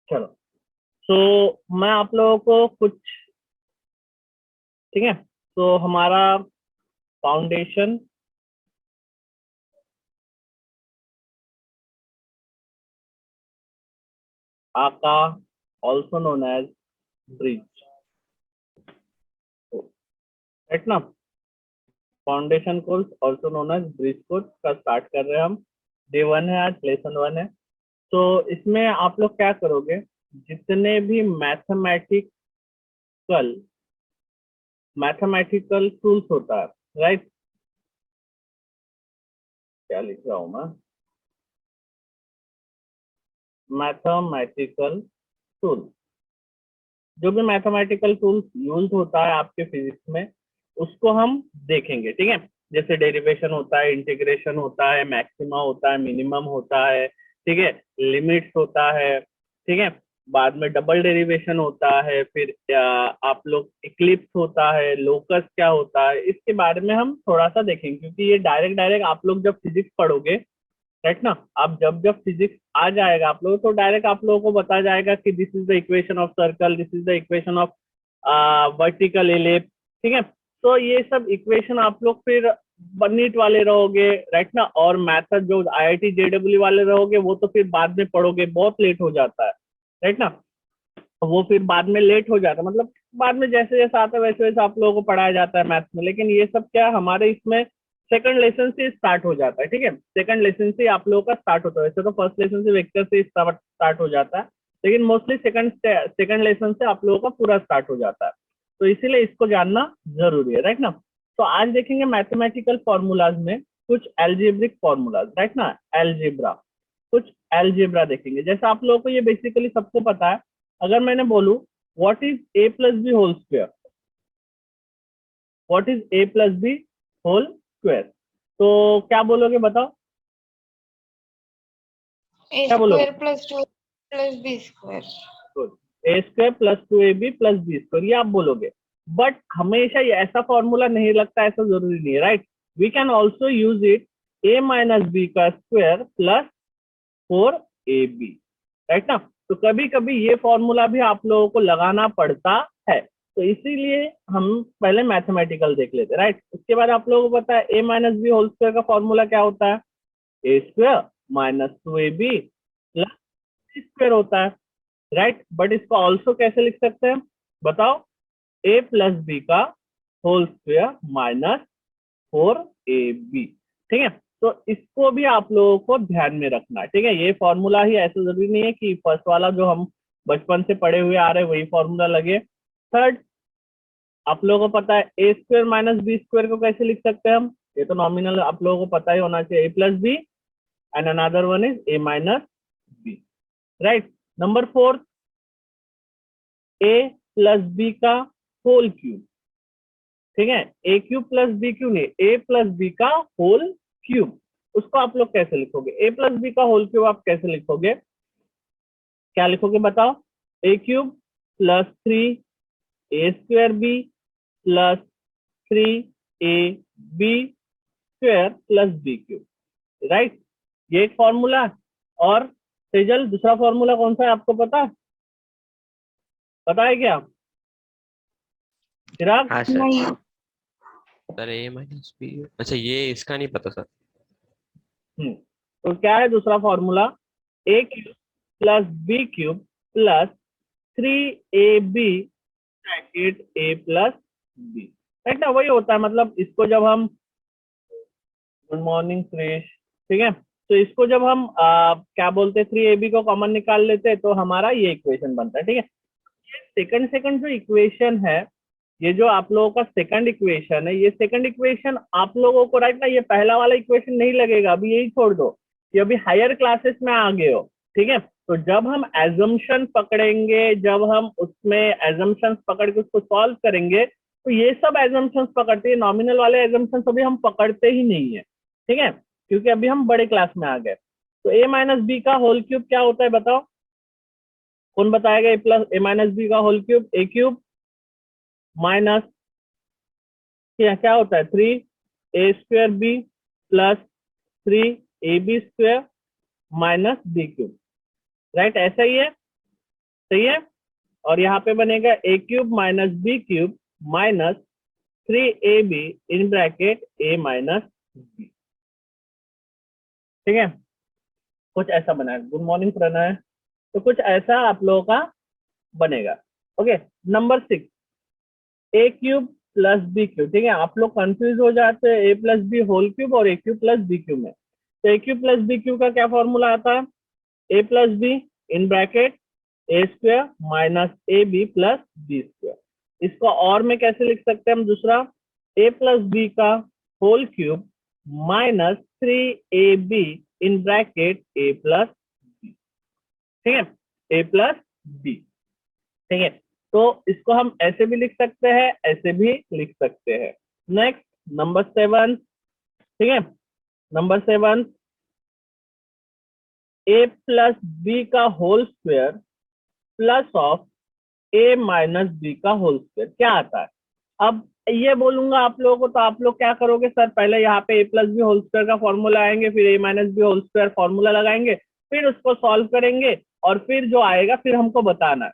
चलो, मैं आप लोगों को कुछ, ठीक है, तो हमारा foundation, aka, also known as bridge, right ना। Foundation course also known as bridge course का स्टार्ट कर रहे हैं हम। डे 1 है, आज लेसन 1 है। तो इसमें आप लोग क्या करोगे, जितने भी मैथमेटिकल टूल्स होता है, राइट, क्या लिख रहा हूं मैं, मैथमेटिकल टूल, जो भी मैथमेटिकल टूल्स यूज होता है आपके फिजिक्स में, उसको हम देखेंगे, ठीक है। जैसे डेरिवेशन होता है, इंटीग्रेशन होता है, मैक्सिमा होता है, मिनिमम होता है, ठीक है, लिमिट्स होता है, ठीक है, बाद में डबल डेरिवेशन होता है, फिर आप लोग इक्लिप्स होता है, लोकस क्या होता है, इसके बारे में हम थोड़ा सा देखेंगे, क्योंकि ये डायरेक्ट डायरेक्ट आप लोग जब फिजिक्स पढ़ोगे, राइट ना, आप जब जब फिजिक्स आ जाएगा आप लोगों, तो डायरेक्ट आप लोगों को बता जाएगा कि this is the equation of circle, this is the equation of vertical ellipse, ठीक है। तो ये सब इक्वेशन आप लोग फिर नीट वाले रहोगे, राइट ना, और मैथड जो आईआईटी जेडब्ल्यू वाले रहोगे वो तो फिर बाद में पढ़ोगे, बहुत लेट हो जाता है, राइट ना। वो फिर बाद में लेट हो जाता है, मतलब बाद में जैसे जैसे आता है वैसे वैसे आप लोगों को पढ़ाया जाता है मैथ्स में, लेकिन ये सब क्या हमारे इसमें सेकंड लेसन से स्टार्ट हो जाता है, ठीक है, सेकंड लेसन से आप लोगों का स्टार्ट होता है। वैसे तो फर्स्ट लेसन से वेक्टर से स्टार्ट हो जाता है, लेकिन मोस्टली सेकंड लेसन से आप लोगों का पूरा स्टार्ट हो जाता है। तो इसीलिए इसको जानना जरूरी है, राइट ना। तो आज देखेंगे मैथमेटिकल फॉर्मूलाज में कुछ एल्जेब्रिक फॉर्मूलाज, राइट ना, एल्जेब्रा, कुछ एल्जेब्रा देखेंगे। जैसे आप लोगों को ये बेसिकली सबको पता है, अगर मैंने बोलूं what is A plus B whole square, what is A plus B whole square, तो क्या बोलोगे बताओ, ए क्या बोलोगे? Square plus 2 plus B square. A square plus 2ab plus B square, ये आप बोलोगे। बट हमेशा ये ऐसा फॉर्मूला नहीं लगता, ऐसा जरूरी नहीं है, right. We can also use it A minus B का स्क्वायर प्लस 4ab, राइट ना। तो कभी कभी ये फॉर्मूला भी आप लोगों को लगाना पड़ता है, तो इसीलिए हम पहले मैथमेटिकल देख लेते हैं, राइट। उसके बाद आप लोगों को पता है A minus B whole square का फॉर्मूला क्या होता है, A square minus 2ab plus B square होता है, राइट। बट इसको ऑल्सो कैसे लिख सकते हैं बताओ, ए प्लस बी का होल स्क्वायर माइनस 4ab, ठीक है। तो इसको भी आप लोगों को ध्यान में रखना है, ठीक है। ये फॉर्मूला ही, ऐसा जरूरी नहीं है कि फर्स्ट वाला जो हम बचपन से पढ़े हुए आ रहे हैं वही फॉर्मूला लगे। थर्ड, आप लोगों को पता है A square minus B square को कैसे लिख सकते हैं हम, ये तो नॉमिनल आप लोगों को पता ही होना चाहिए, A plus B and another one is A minus B, right. Number 4, A plus B का होल क्यूब, ठीक है, A cube plus B cube नहीं, ए प्लस बी का होल क्यूब, उसको आप लोग कैसे लिखोगे, ए प्लस बी का होल क्यूब आप कैसे लिखोगे, क्या लिखोगे बताओ, A cube plus 3 A square B plus 3 A B square plus B cube, right. ये एक फॉर्मूला है। और सेजल, दूसरा फॉर्मूला कौन सा है आपको पता है, पता है क्या चिराग? हाँ सर। नहीं। सर ए माइनस बी, अच्छा ये इसका नहीं पता सर। तो क्या है दूसरा formula, A cube plus B cube plus 3ab bracket A plus B, right ना, वही होता है। मतलब इसको जब हम, गुड मॉर्निंग सुरेश, ठीक है, तो इसको जब हम क्या बोलते हैं 3ab को कॉमन निकाल लेते हैं तो हमारा ये इक्वेशन बनता है, ठीक है। सेकंड सेकंड जो इक्वेशन है, ये जो आप लोगों का सेकंड इक्वेशन है, ये सेकंड इक्वेशन आप लोगों को, राइट ना, ये पहला वाला इक्वेशन नहीं लगेगा, अभी यही छोड़ दो, ये अभी हायर क्लासेस में आ गए हो, ठीक है। तो जब हम एजम्पशन पकड़ेंगे, जब हम उसमें एजम्पशन पकड़ के उसको सॉल्व करेंगे, तो ये सब एजम्पशन पकड़ते हैं, नॉमिनल वाले एजम्पशन अभी हम पकड़ते ही नहीं है, ठीक है, क्योंकि अभी हम बड़े क्लास में आ गए। तो ए माइनस बी का होल क्यूब क्या होता है बताओ, कौन बताएगा, A plus A minus B का whole cube, A cube minus क्या क्या होता है 3 a² b plus 3ab² minus B cube, right, ऐसा ही है। सही है। और यहाँ पे बनेगा a cube minus B cube minus 3ab in bracket a minus B. ठीक है, कुछ ऐसा बना है। Good morning Pranay. तो कुछ ऐसा आप लोगों का बनेगा। Okay, number 6 a cube plus B cube. ठीक है, आप लोग कंफ्यूज हो जाते हैं a plus B whole cube और a cube plus B cube में। तो a cube plus B cube का क्या फॉर्मूला आता है? a plus B in bracket a square minus A B plus B square. इसको और में कैसे लिख सकते हैं हम? दूसरा a प्लस बी का whole cube minus 3ab in bracket a plus B. ठीक है, a प्लस बी। ठीक है, तो इसको हम ऐसे भी लिख सकते हैं, ऐसे भी लिख सकते हैं। Next number 7। ठीक है, नंबर 7 a प्लस बी का whole square plus of a minus B का होल स्क्वायर क्या आता है? अब ये बोलूंगा आप लोगों को तो आप लोग क्या करोगे? सर पहले यहाँ पे a plus B whole square का फॉर्मूला आएंगे, फिर a minus B whole square formula लगाएंगे, फिर उसको सॉल्व करेंगे और फिर जो आएगा फिर हमको बताना है।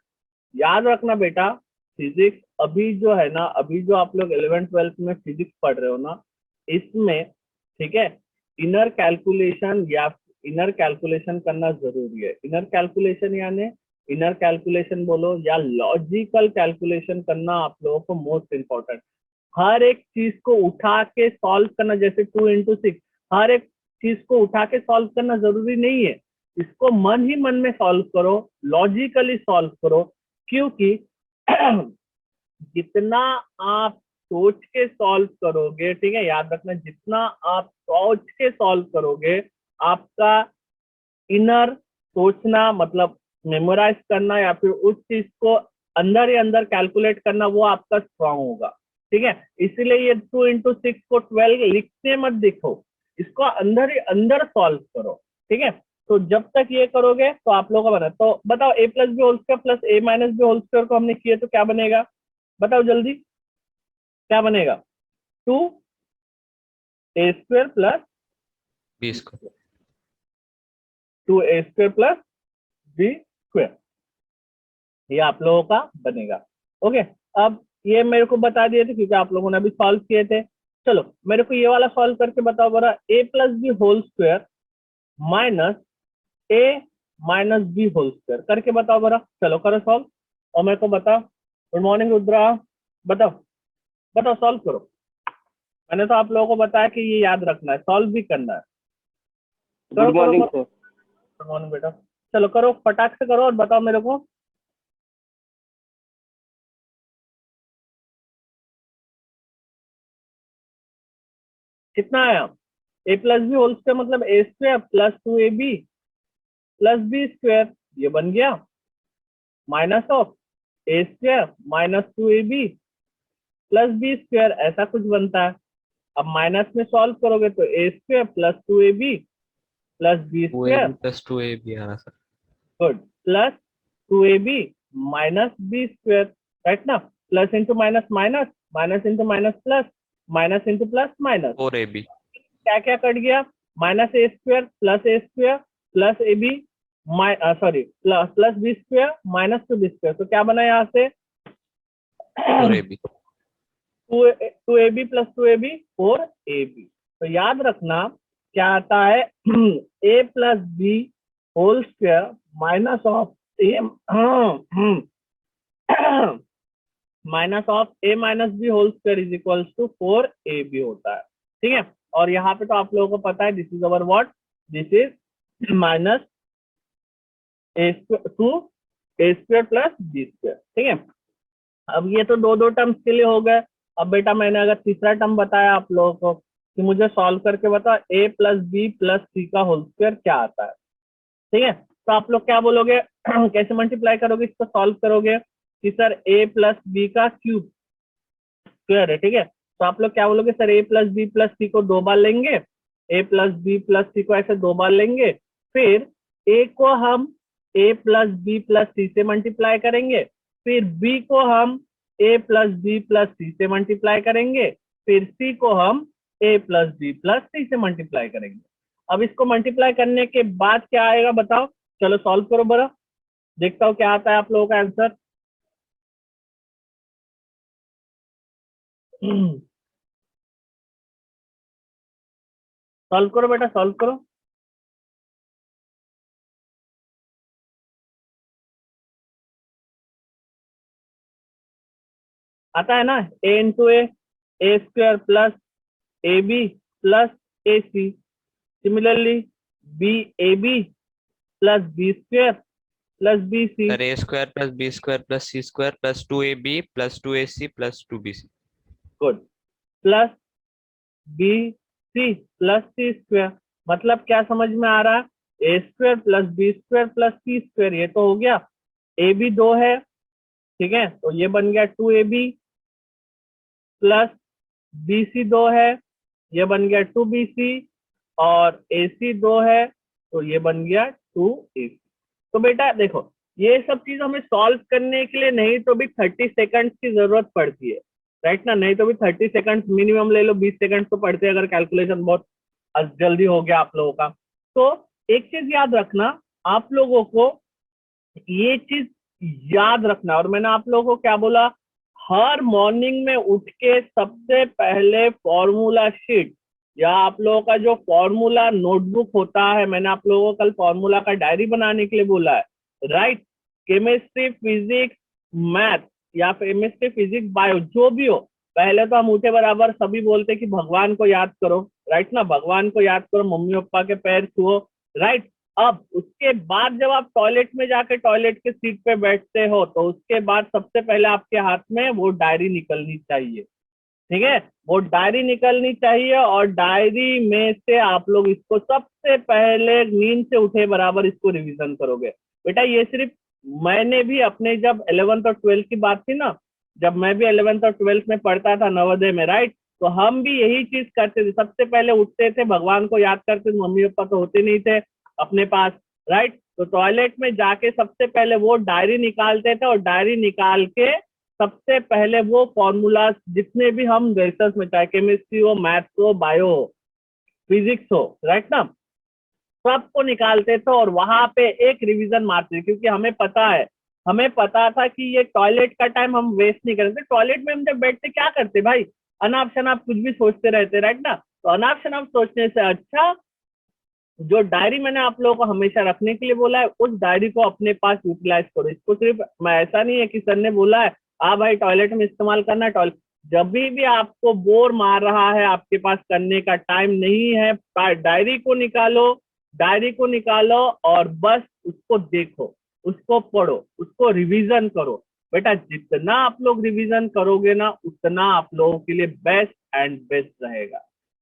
याद रखना बेटा, फिजिक्स अभी जो है ना, अभी जो आप लोग 11th-12th में फिजिक्स पढ़ रहे हो ना, इसमें ठीक है इनर कैलकुलेशन या इनर कैलकुलेशन करना जरूरी है। इनर कैलकुलेशन यानी इनर कैलकुलेशन बोलो या लॉजिकल कैलकुलेशन करना आप लोगों को मोस्ट इंपॉर्टेंट। हर एक चीज को उठा के सॉल्व करना, जैसे 2 into 6, हर एक चीज को उठा के सॉल्व करना जरूरी नहीं है। इसको मन ही मन में सॉल्व करो, लॉजिकली सॉल्व करो, क्योंकि जितना आप सोच के सॉल्व करोगे, ठीक है, याद रखना, जितना आप सोच के सॉल्व करोगे, आपका इनर सोचना मतलब मेमोराइज करना या फिर उस चीज को अंदर ही अंदर कैलकुलेट करना, वो आपका स्ट्रांग होगा। ठीक है, इसीलिए ये 2 into 6 को 12 लिखते मत देखो, इसको अंदर ही अंदर सॉल्व करो। ठीक है, तो जब तक ये करोगे तो आप लोगों का बना। तो बताओ a plus B whole square plus a minus B whole square को हमने किया तो क्या बनेगा? बताओ जल्दी, क्या बनेगा? 2a square plus B square 2a square plus B square, ये आप लोगों का बनेगा। ओके, अब ये मेरे को बता दिए थे क्योंकि आप लोगों ने अभी सॉल्व किए थे। चलो मेरे को ये वाला सॉल्व करके बताओ बड़ा, a plus B whole square minus a minus B whole square करके बताओ बड़ा। चलो करो सॉल्व और मेरे को बताओ। गुड मॉर्निंग रुद्रा, बताओ बताओ सॉल्व करो। मैंने तो आप लोगों को बताया कि ये याद रखना है, सॉल्व भी करना है। करो गुड मॉर्निंग करो, सर। गुड मॉर्निंग बेटा। चलो करो, फटाक से करो और बताओ मेरे को। कितना आया? a plus B whole square मतलब a square plus 2ab plus B square, ये बन गया, minus of a square minus 2ab plus B square, ऐसा कुछ बनता है। अब माइनस में सॉल्व करोगे तो a square plus 2ab plus B 2ab square, plus 2ab आ रहा sir. Good, plus 2ab minus B square, right ना? Plus into minus minus, minus into minus plus, minus into plus minus, 4ab क्या क्या cut गया? Minus A square plus A B sorry plus B square minus 2b square, तो क्या बना यहाँ से? 4ab 2ab plus 2ab 4ab। तो याद रखना क्या आता है? a plus B whole square minus of A minus of a minus B whole square is equals to 4ab होता है। ठीक है, और यहाँ पे तो आप लोगों को पता है this is our what, this is minus a square plus B square. ठीक है, अब ये तो दो टर्म्स के लिए हो गए। अब बेटा मैंने अगर तीसरा टर्म बताया आप लोगों को कि मुझे सॉल्व करके बताओ a प्लस बी प्लस सी का होल स्क्वायर क्या आता है। ठीक है, तो आप लोग क्या बोलोगे? कैसे मल्टीप्लाई करोगे, इसको सॉल्व करोगे कि सर a प्लस बी का क्यूब स्क्वायर है। ठीक है, तो आप लोग क्या बोलोगे? Sir a plus B plus C को 2 बार लेंगे, a plus B plus C को ऐसे 2 बार लेंगे, फिर a को हम a प्लस बी प्लस सी से मल्टीप्लाई करेंगे, फिर b को हम a प्लस बी प्लस सी से मल्टीप्लाई करेंगे, फिर c को हम a प्लस बी प्लस सी से मल्टीप्लाई करेंगे। अब इसको मल्टीप्लाई करने के बाद क्या आएगा बताओ? चलो सॉल्व करो बड़ा। देखता हूँ क्या आता है आप लोगों का आंसर। सॉल्व करो बेटा, सॉल्व करो। आता है ना, A square plus A B plus A C, similarly B A B plus B square plus B C. Sir A square plus B square plus C square plus 2ab plus 2ac plus 2bc। Good. Plus B C plus C square, मतलब क्या समझ में आ रहा है, A square plus B square plus C square, ये तो हो गया। ए बी 2 है, ठीक है, तो ये बन गया 2ab प्लस बी सी 2 है, ये बन गया 2bc, और ए सी 2 है, तो ये बन गया 2ac। तो बेटा देखो, ये सब चीज हमें सॉल्व करने के लिए नहीं तो भी 30 सेकंड्स की जरूरत पड़ती है, राइट ना, नहीं तो भी 30 सेकंड्स मिनिमम ले लो, 20 सेकंड्स तो पड़ते हैं अगर कैलकुलेशन बहुत जल्दी हो गया आप लोगों का। तो एक चीज याद रखना, आप लोगों को ये चीज याद रखना, और मैंने आप लोगों को क्या बोला, हर मॉर्निंग में उठ के सबसे पहले फॉर्मूला शीट या आप लोगों का जो फॉर्मूला नोटबुक होता है, मैंने आप लोगों को कल फॉर्मूला का डायरी बनाने के लिए बोला है, राइट। केमिस्ट्री, फिजिक्स, मैथ या केमिस्ट्री, फिजिक्स, बायो जो भी हो, पहले तो हम उठे बराबर सभी बोलते कि भगवान को याद करो, राइट ना, भगवान को याद करो, मम्मी पापा के पैर छुओ, राइट। अब उसके बाद जब आप टॉयलेट में जाके टॉयलेट के सीट पे बैठते हो, तो उसके बाद सबसे पहले आपके हाथ में वो डायरी निकलनी चाहिए, ठीक है, वो डायरी निकलनी चाहिए, और डायरी में से आप लोग इसको सबसे पहले नींद से उठे बराबर इसको रिवीजन करोगे। बेटा ये सिर्फ मैंने भी अपने जब 11th और 12th की बात थी ना, जब मैं भी 11th और 12th में पढ़ता था नवोदय में, राइट, तो हम भी यही चीज करते थे, सबसे पहले उठते थे, भगवान को याद करते थे, मम्मी पापा तो होते नहीं थे अपने पास, राइट, तो टॉयलेट में जाके सबसे पहले वो डायरी निकालते थे, और डायरी निकाल के सबसे पहले वो फॉर्मूला जितने भी हम गैसेस में, चाहे केमिस्ट्री हो, मैथ्स हो, बायो हो, फिजिक्स हो, राइट ना, सबको निकालते थे और वहां पे एक रिवीजन मारते थे, क्योंकि हमें पता है, हमें पता था कि ये टॉयलेट का टाइम हम वेस्ट नहीं करते। टॉयलेट में हम जब बैठते क्या करते भाई, अनाप शनाप कुछ भी सोचते रहते, राइट ना, तो अनाप शनाप सोचने से अच्छा जो डायरी मैंने आप लोगों को हमेशा रखने के लिए बोला है, उस डायरी को अपने पास यूटिलाइज करो। इसको सिर्फ मैं ऐसा नहीं है कि सर ने बोला है हाँ भाई टॉयलेट में इस्तेमाल करना है, टॉयलेट जब भी आपको बोर मार रहा है, आपके पास करने का टाइम नहीं है, डायरी को निकालो, डायरी को निकालो और बस उसको देखो, उसको पढ़ो, उसको रिवीजन करो। बेटा जितना आप लोग रिवीजन करोगे ना, उतना आप लोगों के लिए बेस्ट एंड बेस्ट रहेगा,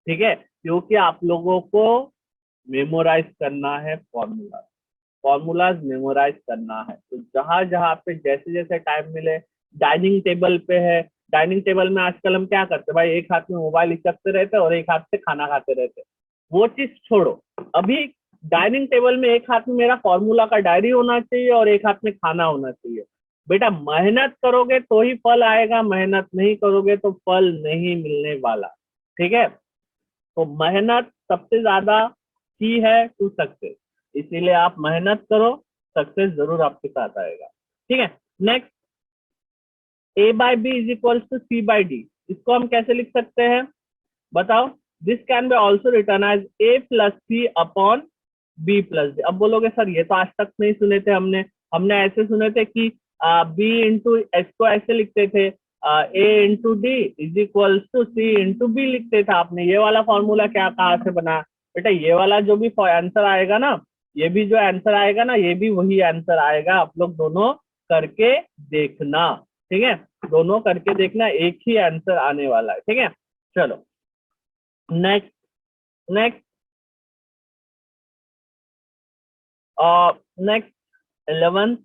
ठीक है, क्योंकि आप लोगों को मेमोराइज करना है फॉर्मूला, फॉर्मूलाज मेमोराइज करना है। तो जहां जहां पे जैसे जैसे टाइम मिले, डाइनिंग टेबल पे है, डाइनिंग टेबल में आजकल हम क्या करते हैं भाई, एक हाथ में मोबाइल इचकते रहते और एक हाथ से खाना खाते रहते, वो चीज छोड़ो। अभी डाइनिंग टेबल में एक हाथ में मेरा फॉर्मूला का डायरी होना चाहिए और एक हाथ में खाना होना चाहिए। बेटा मेहनत करोगे तो ही फल आएगा, मेहनत नहीं करोगे तो फल नहीं मिलने वाला, ठीक है। तो मेहनत सबसे ज्यादा की है टू सक्सेस, इसीलिए आप मेहनत करो, सक्सेस जरूर आपके साथ आएगा, ठीक है। Next, A by B is equal to C by D, इसको हम कैसे लिख सकते हैं बताओ। This can be also written as A plus C upon B plus D. अब बोलोगे सर ये तो आज तक नहीं सुने थे हमने, हमने ऐसे सुने थे कि बी इंटू एस को ऐसे लिखते थे, A into D is equal to C into B लिखते थे आपने, ये वाला फॉर्मूला क्या कहाँ से बना। बेटा ये वाला जो भी आंसर आएगा ना, ये भी जो आंसर आएगा ना, ये भी वही आंसर आएगा, आप लोग दोनों करके देखना, ठीक है, दोनों करके देखना, एक ही आंसर आने वाला है, ठीक है। चलो next, next next 11,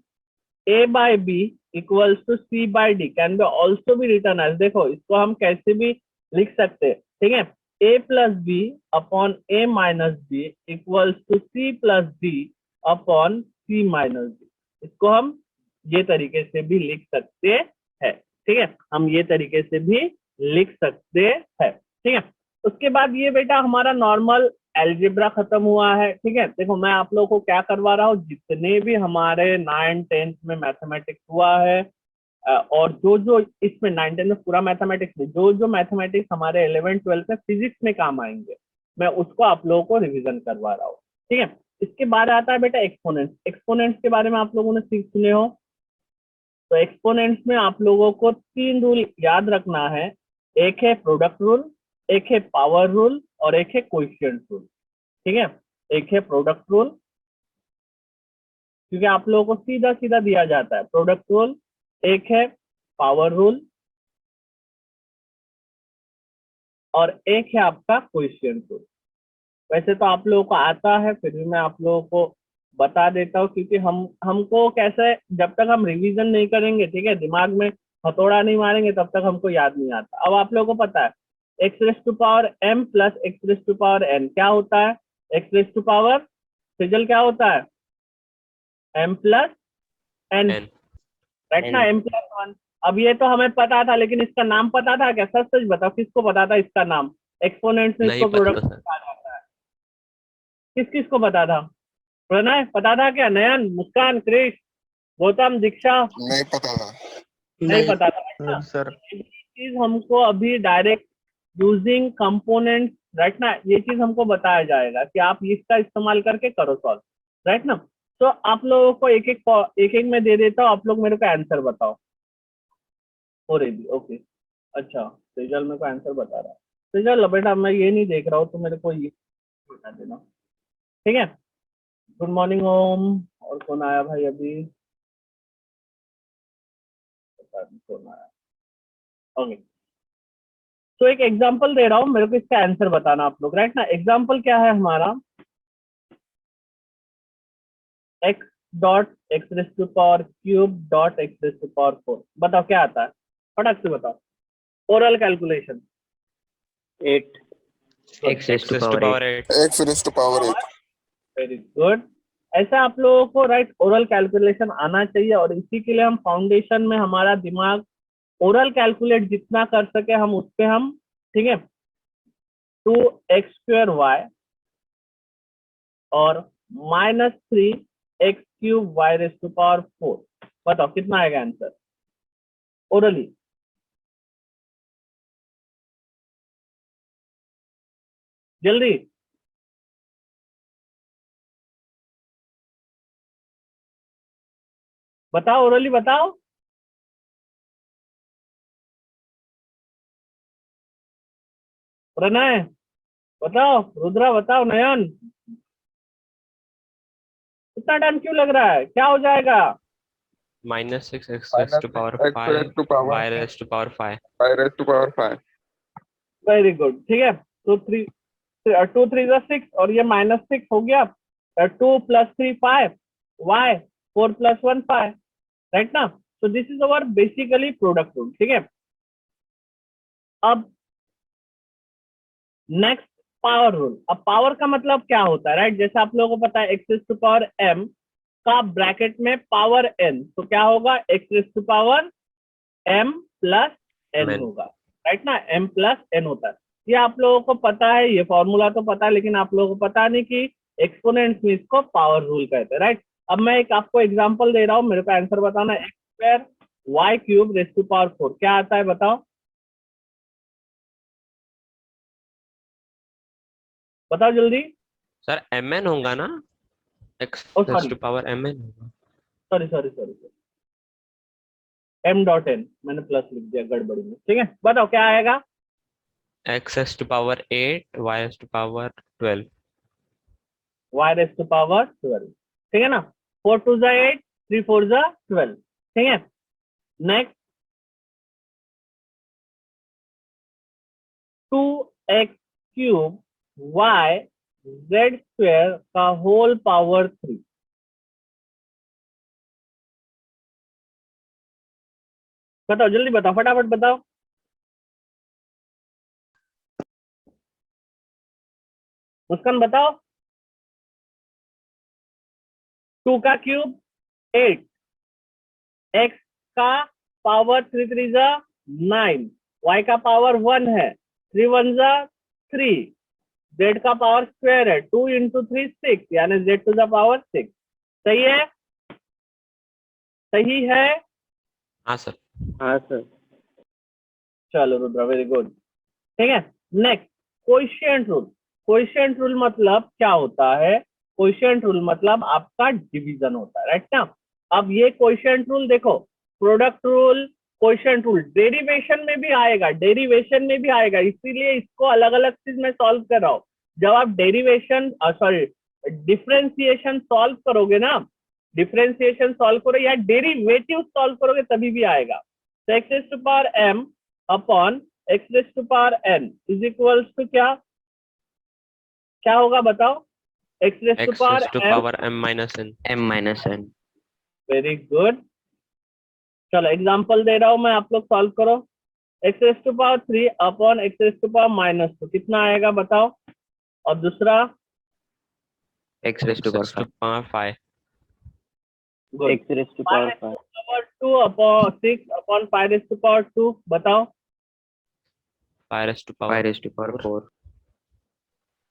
a by b equals to c by d can be also be written as, देखो इसको हम कैसे भी लिख सकते हैं, ठीक है, a plus b upon a minus b equals to c plus d upon c minus d, इसको हम ये तरीके से भी लिख सकते हैं, ठीक है, हम ये तरीके से भी लिख सकते हैं, ठीक है। उसके बाद ये बेटा हमारा नॉर्मल एल्जेब्रा खत्म हुआ है, ठीक है। देखो मैं आप लोगों को क्या करवा रहा हूँ, जितने भी हमारे 9th-10th में मैथमेटिक्स हुआ है और जो जो इसमें 9th-10th में पूरा मैथमेटिक्स में जो जो मैथमेटिक्स हमारे 11th-12th में फिजिक्स में काम आएंगे, मैं उसको आप लोगों को रिवीजन करवा रहा हूँ, ठीक है। इसके बाद आता है बेटा एक्सपोनेंट्स। एक्सपोनेंट्स के बारे में आप लोगों ने सुने हो, तो एक्सपोनेंट्स में आप लोगों को 3 रूल याद रखना है। एक है प्रोडक्ट रूल, एक है पावर रूल और एक है कोएफिशिएंट रूल, ठीक है। एक है प्रोडक्ट रूल, क्योंकि आप लोगों को सीधा सीधा दिया जाता है प्रोडक्ट रूल, एक है पावर रूल और एक है आपका कोएफिशिएंट रूल। वैसे तो आप लोगों को आता है, फिर भी मैं आप लोगों को बता देता हूँ, क्योंकि हमको कैसे, जब तक हम रिवीजन नहीं करेंगे, ठीक है, दिमाग में हथौड़ा नहीं मारेंगे, तब तक हमको याद नहीं आता। अब आप लोगों को पता है X raise to power m plus X raise to power n क्या होता है, एक्स रेस टू पावर सिजल क्या होता है, m plus n, n right ना, m प्लस 1। अब ये तो हमें पता था, लेकिन इसका नाम पता था क्या, सच सच बताओ, किसको पता था इसका नाम? एक्सपोनेंट्स में नहीं इसको पता प्रोडक्ट सर। कहा जाता है। किस किस को पता था? प्रणय पता था क्या? नयन, मुस्कान, क्रिश, गौतम, दीक्षा? नहीं पता था। नहीं पता था, राइट ना। सर। ये चीज हमको अभी डायरेक्ट यूजिंग कंपोनेंट, राइट ना, ये चीज हमको बताया जाएगा कि आप इसका इस्तेमाल करके करो सॉल्व, राइट ना। तो आप लोगों को एक एक में दे देता हूँ, आप लोग मेरे को आंसर बताओ। हो रही भी ओके, अच्छा सेजल मेरे को आंसर बता रहा है। सेजल बेटा मैं ये नहीं देख रहा हूँ, तो मेरे को ये बता देना, ठीक है। गुड मॉर्निंग ओम, और कौन आया भाई अभी? पता नहीं कौन आया। ओके, तो एक एग्जांपल दे रहा हूँ, मेरे को इसका आंसर बताना आप लोग, राइट ना। एग्जांपल क्या है हमारा, x dot X raise to power cube dot X raise to power 4। बताओ क्या आता है, फटाक से बताओ। Oral calculation 8 x raised to power 8 8 X raise to power 8। Very good. ऐसा आप लोगों को राइट ओरल कैलकुलेशन आना चाहिए, और इसी के लिए हम फाउंडेशन में हमारा दिमाग ओरल कैलकुलेट जितना कर सके हम उस पे हम, ठीक है, 2x² y और -3x³ y raise to power 4। बताओ कितना आएगा आंसर ओरली? जल्दी बताओ, ओरली बताओ। प्रणय बताओ, रुद्रा बताओ, नयन इतना टाइम क्यों लग रहा है, क्या हो जाएगा? -6 x raised to power X 5 raise to power y raised to power 5 5 raise to power 5। Very good, ठीक है। तो 2 3 6 और ये -6 हो गया, 2 + 3 5 y 4 + 1 5, राइट ना। तो this is our basically product rule, ठीक है। अब नेक्स्ट पावर रूल। अब पावर का मतलब क्या होता है, राइट? जैसे आप लोगों को पता है X raise to power m का ब्रैकेट में पावर n, तो क्या होगा, X raise to power m plus n N। होगा, राइट ना, m प्लस n होता है। ये आप लोगों को पता है, ये फॉर्मूला तो पता है, लेकिन आप लोगों को पता नहीं कि एक्सपोनेंट्स में इसको पावर रूल कहते हैं, राइट। अब मैं एक आपको एग्जांपल दे रहा हूँ, मेरे को आंसर बताना। x² y³ race to power 4 क्या आता है बताओ, बताओ जल्दी। सर mn होगा ना, x oh raised sorry to power mn होगा। सॉरी सॉरी सॉरी, m.n मैंने प्लस लिख दिया गड़बड़ी में, ठीक है। बताओ क्या आएगा, x raised to power 8 y raised to power 12 y raise to power 12, ठीक है ना। 4 2 जा 8, 3 4 जा 12, ठीक है। नेक्स्ट 2x³ y z² का होल पावर 3। बताओ जल्दी बताओ, फटाफट बताओ। मुस्कान बताओ। 2 का क्यूब 8, x का पावर 3 3 जा 9, y का पावर 1 है, 3 1 जा 3, z का पावर स्क्वायर है, 2 इंटू 3 6, यानी z टू द पावर 6। सही है, सही है। हाँ सर। हाँ सर। चलो रुद्रा, वेरी गुड। ठीक है, next coefficient rule. Coefficient rule मतलब क्या होता है? कोएफिशिएंट रूल मतलब आपका डिवीजन होता है, राइट ना। अब ये कोएफिशिएंट रूल देखो, product rule, coefficient rule derivation में भी आएगा, डेरिवेशन में भी आएगा, इसीलिए इसको अलग अलग चीज में सॉल्व कर रहा हूं। जब आप डेरिवेशन सॉरी डिफरेंशिएशन सॉल्व करोगे ना, डिफरेंशिएशन सॉल्व करो या डेरिवेटिव सॉल्व करोगे तभी भी आएगा। तो X raise to power m upon X raise to power n is equals to क्या, क्या होगा बताओ? X raise to x raised to power m। power m minus n। m minus n। Very good. चलो example दे रहा हूं मैं, आप लोग सॉल्व करो। X raise to power 3 upon X raise to power -2 कितना आएगा बताओ? और दूसरा x raised to x raised to power power 5। 5। x raised to power 5। Power 2 upon 6 upon 5 raise to power 2 बताओ? 5 raised to 5 power raised to power 4।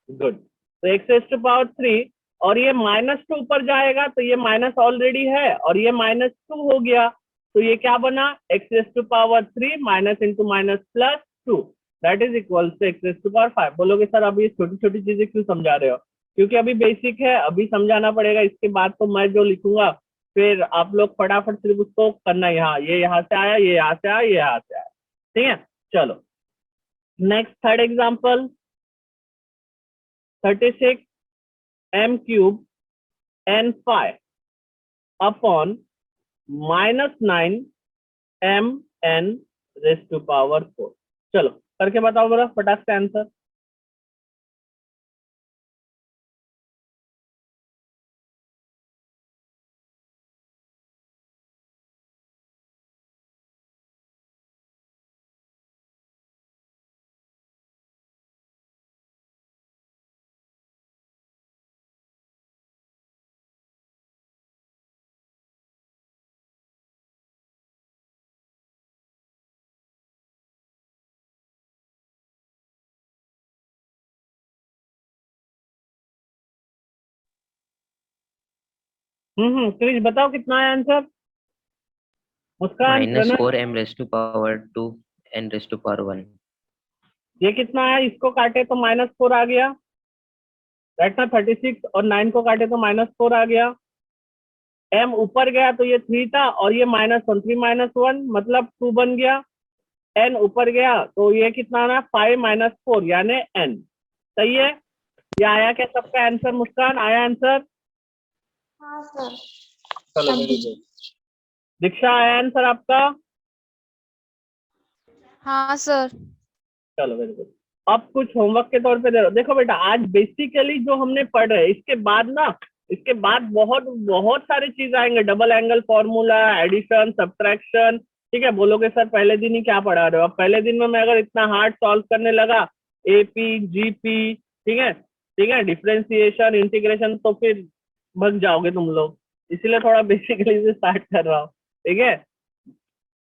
Good. तो X raise to power 3 और ये -2 ऊपर जाएगा तो ये माइनस ऑलरेडी है और ये -2 हो गया, तो ये क्या बना? X raise to power 3 minus into minus plus 2 that is equal to X raise to power 5। बोलोगे सर अब ये छोटी छोटी चीजें क्यों समझा रहे हो? क्योंकि अभी बेसिक है, अभी समझाना पड़ेगा, इसके बाद तो मैं जो लिखूंगा फिर आप लोग फटाफट सिर्फ उसको करना। यहाँ ये यहाँ से आया, ये यहाँ से आया, ये यहाँ से आया। ठीक है, चलो next third example. 36 m cube n5 upon -9 m n raise to power 4। चलो करके बताओ बड़ा फटाक से आंसर। क्रिश बताओ कितना है answer? Muskan, Pranav, -4m raised to power 2 n raised to power 1। ये कितना है? इसको काटे तो -4 आ गया, राइट ना। 36 और 9 को काटे तो -4 आ गया। m ऊपर गया तो ये 3 था और ये -1, 3 -1 मतलब 2 बन गया। n ऊपर गया तो ये कितना आना? 5 - 4 यानी n। सही है, ये आया क्या सबका आंसर? मुस्कान आया आंसर? हाँ सर। चलो वेरी गुड। दीक्षा आया आंसर आपका? हाँ सर। चलो वेरी गुड। अब कुछ होमवर्क के तौर पे दे रहा हूं। देखो बेटा, आज बेसिकली जो हमने पढ़ रहे हैं, इसके बाद ना, इसके बाद बहुत बहुत सारी चीज आएंगे। Double angle formula, addition, subtraction. ठीक है, बोलोगे सर पहले दिन ही क्या पढ़ा रहे हो? अब पहले दिन में मैं अगर इतना हार्ड सॉल्व करने लगा, एपी जीपी, ठीक है, डिफरेंशिएशन, इंटीग्रेशन, तो फिर भग जाओगे तुम लोग। इसीलिए थोड़ा बेसिकली से स्टार्ट कर रहा हूँ। ठीक है,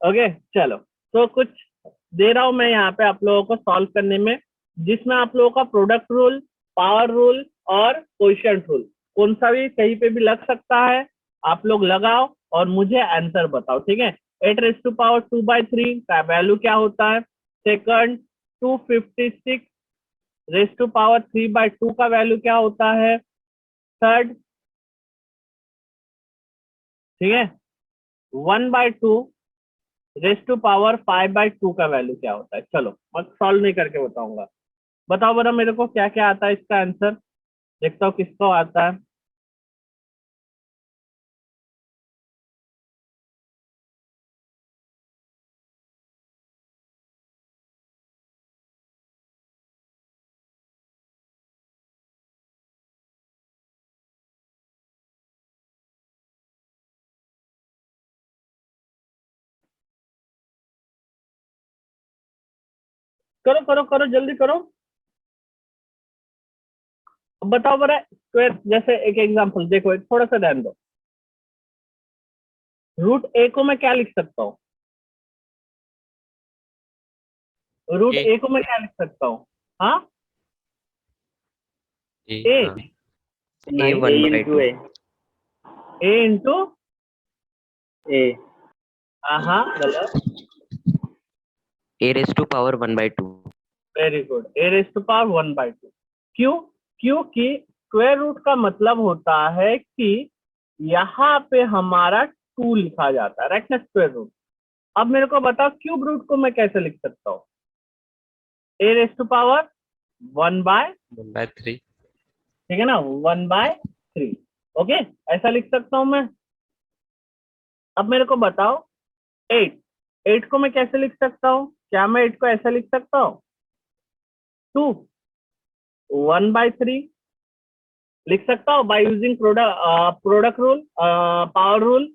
ओके चलो। तो कुछ दे रहा हूं मैं यहाँ पे आप लोगों को सॉल्व करने में, जिसमें आप लोगों का प्रोडक्ट रूल, पावर रूल और कोएफिशिएंट रूल कौन सा भी कहीं पे भी लग सकता है। आप लोग लगाओ और मुझे आंसर बताओ। ठीक है, 8 रेज टू पावर 2/3 का वैल्यू क्या होता है? सेकंड, 256 रेज टू पावर 3/2 का वैल्यू क्या होता है? थर्ड, ठीक है, 1/2 रेज टू पावर 5/2 का वैल्यू क्या होता है? चलो मैं सॉल्व नहीं करके बताऊंगा। बताओ बड़ा मेरे को क्या क्या आता है इसका आंसर, देखता हूँ किसको आता है। करो करो करो, जल्दी करो। अब बताओ बड़ा स्क्वायर, जैसे एक एग्जांपल देखो, एक थोड़ा सा ध्यान दो। रूट ए को मैं क्या लिख सकता हूँ? Root A। ए को मैं क्या लिख सकता हूँ? हाँ, ए ए हाँ A 1 by 2. A into A. हाँ गलत, A raised to power 1 by 2. Very good, A raise to power 1/2। क्यों? क्योंकि स्क्वायर रूट का मतलब होता है कि यहाँ पे हमारा 2 लिखा जाता है, राइट ना, स्क्वायर रूट। अब मेरे को बताओ क्यूब रूट को मैं कैसे लिख सकता हूँ? ए रेस टू पावर 1/3, 1/3। ठीक है ना, 1/3। ओके, ऐसा लिख सकता हूं मैं। अब मेरे को बताओ 8, 8 को मैं कैसे लिख सकता हूँ? क्या मैं 8 को ऐसा लिख सकता हूँ? 2 1/3 लिख सकता हूँ by using product rule, power rule.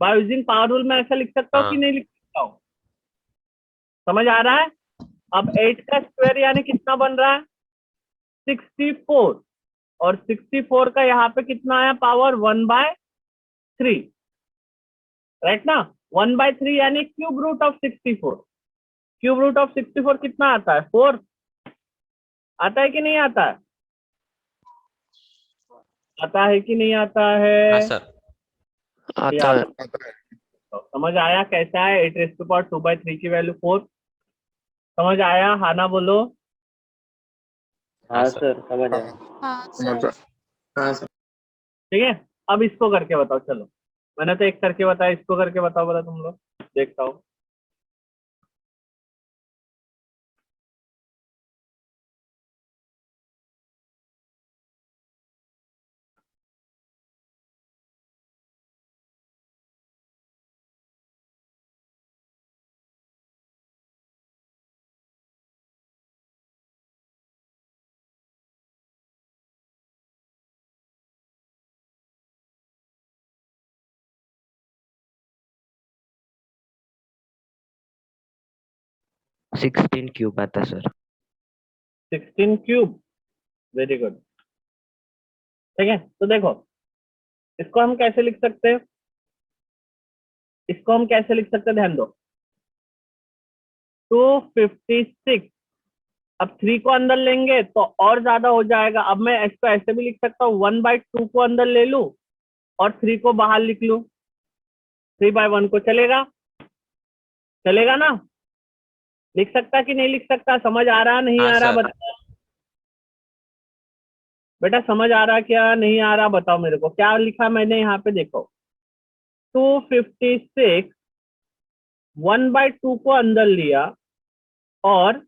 By using power rule मैं ऐसा लिख सकता हूँ कि हाँ नहीं लिख सकता हूँ? समझ आ रहा है? अब 8 का स्क्वायर यानी कितना बन रहा है? 64, और 64 का यहाँ पे कितना आया पावर? 1/3, राइट ना। 1/3 यानी cube root of 64। Cube root of 64 कितना आता है? 4 आता है कि नहीं आता है? आता है कि नहीं आता है? हाँ सर। ये आता है. आता है। तो समझ आया कैसा है? 8⁻²/3 की वैल्यू 4। समझ आया? हाँ ना बोलो। हाँ हाँ सर। सर, समझ आया. हाँ समझा। सर। हाँ सर। ठीक है, अब इसको करके बताओ। चलो, मैंने तो एक करके बताया, इसको करके बताओ बोला तुम लोग, देखता हूँ। सिक्सटीन क्यूब आता सर. 16 cube, very good. ठीक है, तो देखो इसको हम कैसे लिख सकते हैं? इसको हम कैसे लिख सकते हैं, ध्यान दो। 256, अब 3 को अंदर लेंगे तो और ज्यादा हो जाएगा। अब मैं इसको ऐसे भी लिख सकता हूँ, 1/2 को अंदर ले लूं और 3 को बाहर लिख लूं। 3/1 को चलेगा? चलेगा ना? लिख सकता कि नहीं लिख सकता? समझ आ रहा नहीं हाँ आ रहा सर। बताओ बेटा, समझ आ रहा क्या नहीं आ रहा बताओ मेरे को। क्या लिखा मैंने यहाँ पे, देखो 256, 1/2 को अंदर लिया और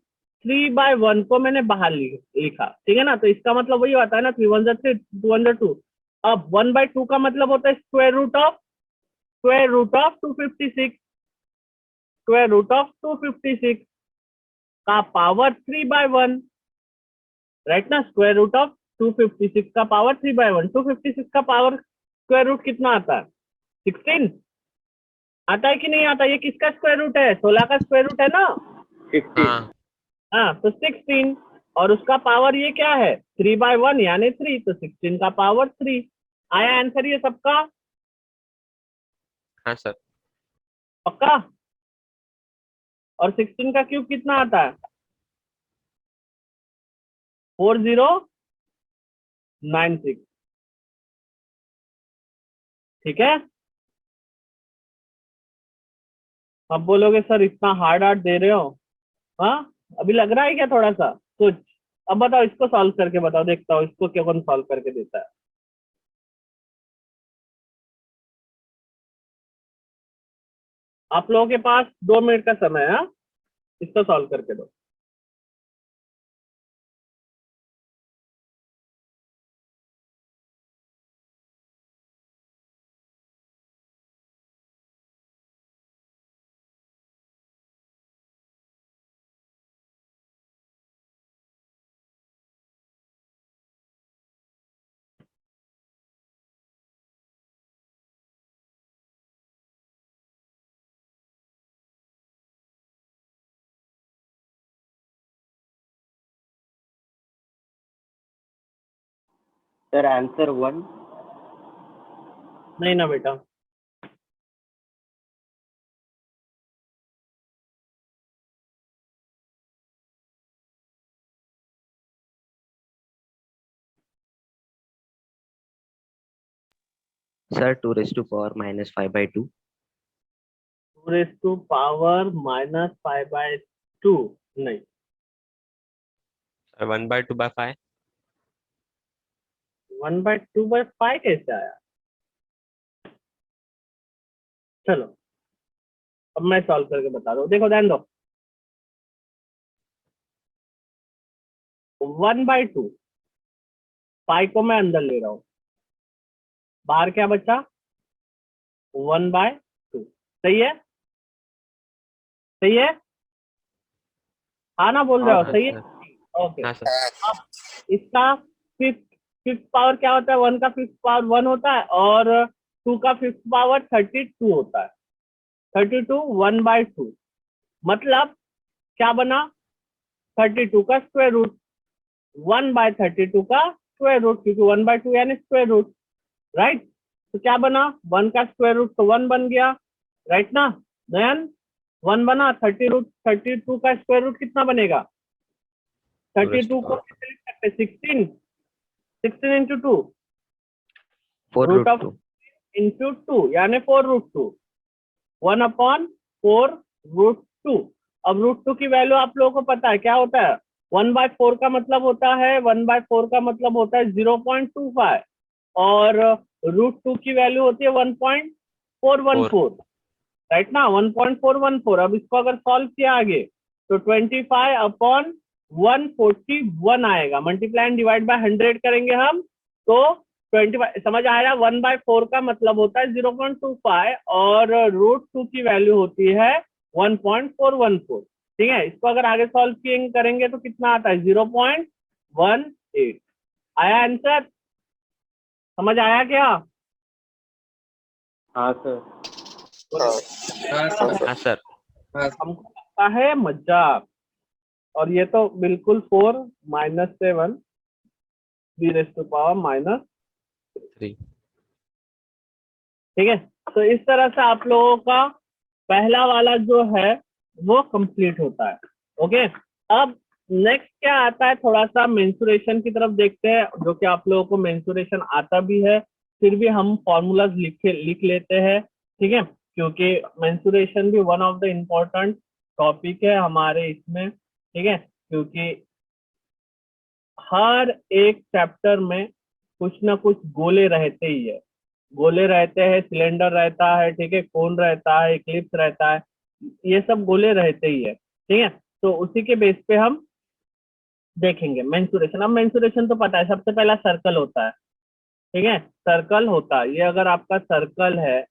3/1 को मैंने बाहर लिखा, ठीक है ना। तो इसका मतलब वही होता है ना, 3 1 3, 2 अब 1/2 का मतलब होता है square root of 256, square root of 256 का पावर 3/1, राइट ना। स्क्वायर रूट ऑफ 256 का पावर 3/1। 256 का पावर स्क्वायर रूट कितना आता है? 16 आता है कि नहीं आता? ये किसका स्क्वायर रूट है? 16 का स्क्वायर रूट है ना। 15. हाँ हाँ, तो 16, और उसका पावर ये क्या है? 3/1 यानी 3, तो 16 का पावर 3 आया आंसर ये सबका। हाँ सर। पक्का? और 16 का क्यूब कितना आता है? 4096, ठीक है। अब बोलोगे सर इतना हार्ड हार्ड दे रहे हो, हाँ अभी लग रहा है क्या थोड़ा सा कुछ? अब बताओ, इसको सॉल्व करके बताओ, देखता हूँ इसको क्या कौन सॉल्व करके देता है। आप लोगों के पास 2 मिनट का समय है, हाँ? इसको सॉल्व करके दो। Sir answer 1. नहीं ना बेटा, Sir, 2 raised to power minus 5/2. 2 raised to power minus 5/2 नहीं, 1/2/5. 1/2/5 कैसे आया? चलो अब मैं सॉल्व करके बता रहा हूँ, देखो ध्यान दो। 1/2 पाई को मैं अंदर ले रहा हूँ, बाहर क्या बचा? 1/2। सही है, सही है, हाँ ना बोल रहे हो? हाँ, सही है, सर। ओके। हाँ सर। अब इसका फिफ्थ पावर क्या होता है? 1 का फिफ्थ पावर 1 होता है और 2 का फिफ्थ पावर 32 होता है। 32 1/2 मतलब क्या बना? 32 का स्क्वायर रूट, 1/32 का स्क्वायर रूट, क्योंकि 1/2 यानी स्क्वायर रूट, राइट। तो क्या बना? 1 का स्क्वायर रूट तो 1 बन गया, राइट ना? नयन 1 बना। 32 का स्क्वायर रूट कितना बनेगा? 32 को कैसे लिख सकते? 16 into 2, 4 root root of 2. Into 2 यानी 4√2, 1/4√2। अब √2 की वैल्यू आप लोगों को पता है क्या होता है? 1/4 का मतलब होता है 1/4 का मतलब होता है 0.25 और √2 की वैल्यू होती है 1.414, राइट ना? 1.414। अब इसको अगर सॉल्व किया आगे तो 25/141 आएगा। मल्टीप्लाई एंड डिवाइड बाय 100 करेंगे हम तो 25, समझ आ रहा है? 1/4 का मतलब होता है 0.25 और √2 की वैल्यू होती है 1.414। ठीक है, इसको अगर आगे सॉल्व करेंगे तो कितना आता है? 0.18। आया आंसर? समझ आया क्या? हाँ सर. हाँ सर। हमको लगता है मजाक, और ये तो बिल्कुल 4 - 7 e⁻⁻3। 3. ठीक है, तो इस तरह से आप लोगों का पहला वाला जो है वो कंप्लीट होता है। ओके, अब नेक्स्ट क्या आता है? थोड़ा सा मेंसुरेशन की तरफ देखते हैं, जो कि आप लोगों को मेंसुरेशन आता भी है, फिर भी हम फॉर्मूलाज लिख लेते हैं। ठीक है, क्योंकि मेंसुरेशन भी one of the important topic है हमारे इसमें। ठीक है, क्योंकि हर एक चैप्टर में कुछ ना कुछ गोले रहते ही है। गोले रहते हैं, सिलेंडर रहता है, ठीक है, कोन रहता है, इक्लिप्स रहता है, ये सब गोले रहते ही है। ठीक है, तो उसी के बेस पे हम देखेंगे मेंसुरेशन। अब मेंसुरेशन तो पता है, सबसे पहला सर्कल होता है। ठीक है, सर्कल होता है, ये अगर आपका सर्कल है,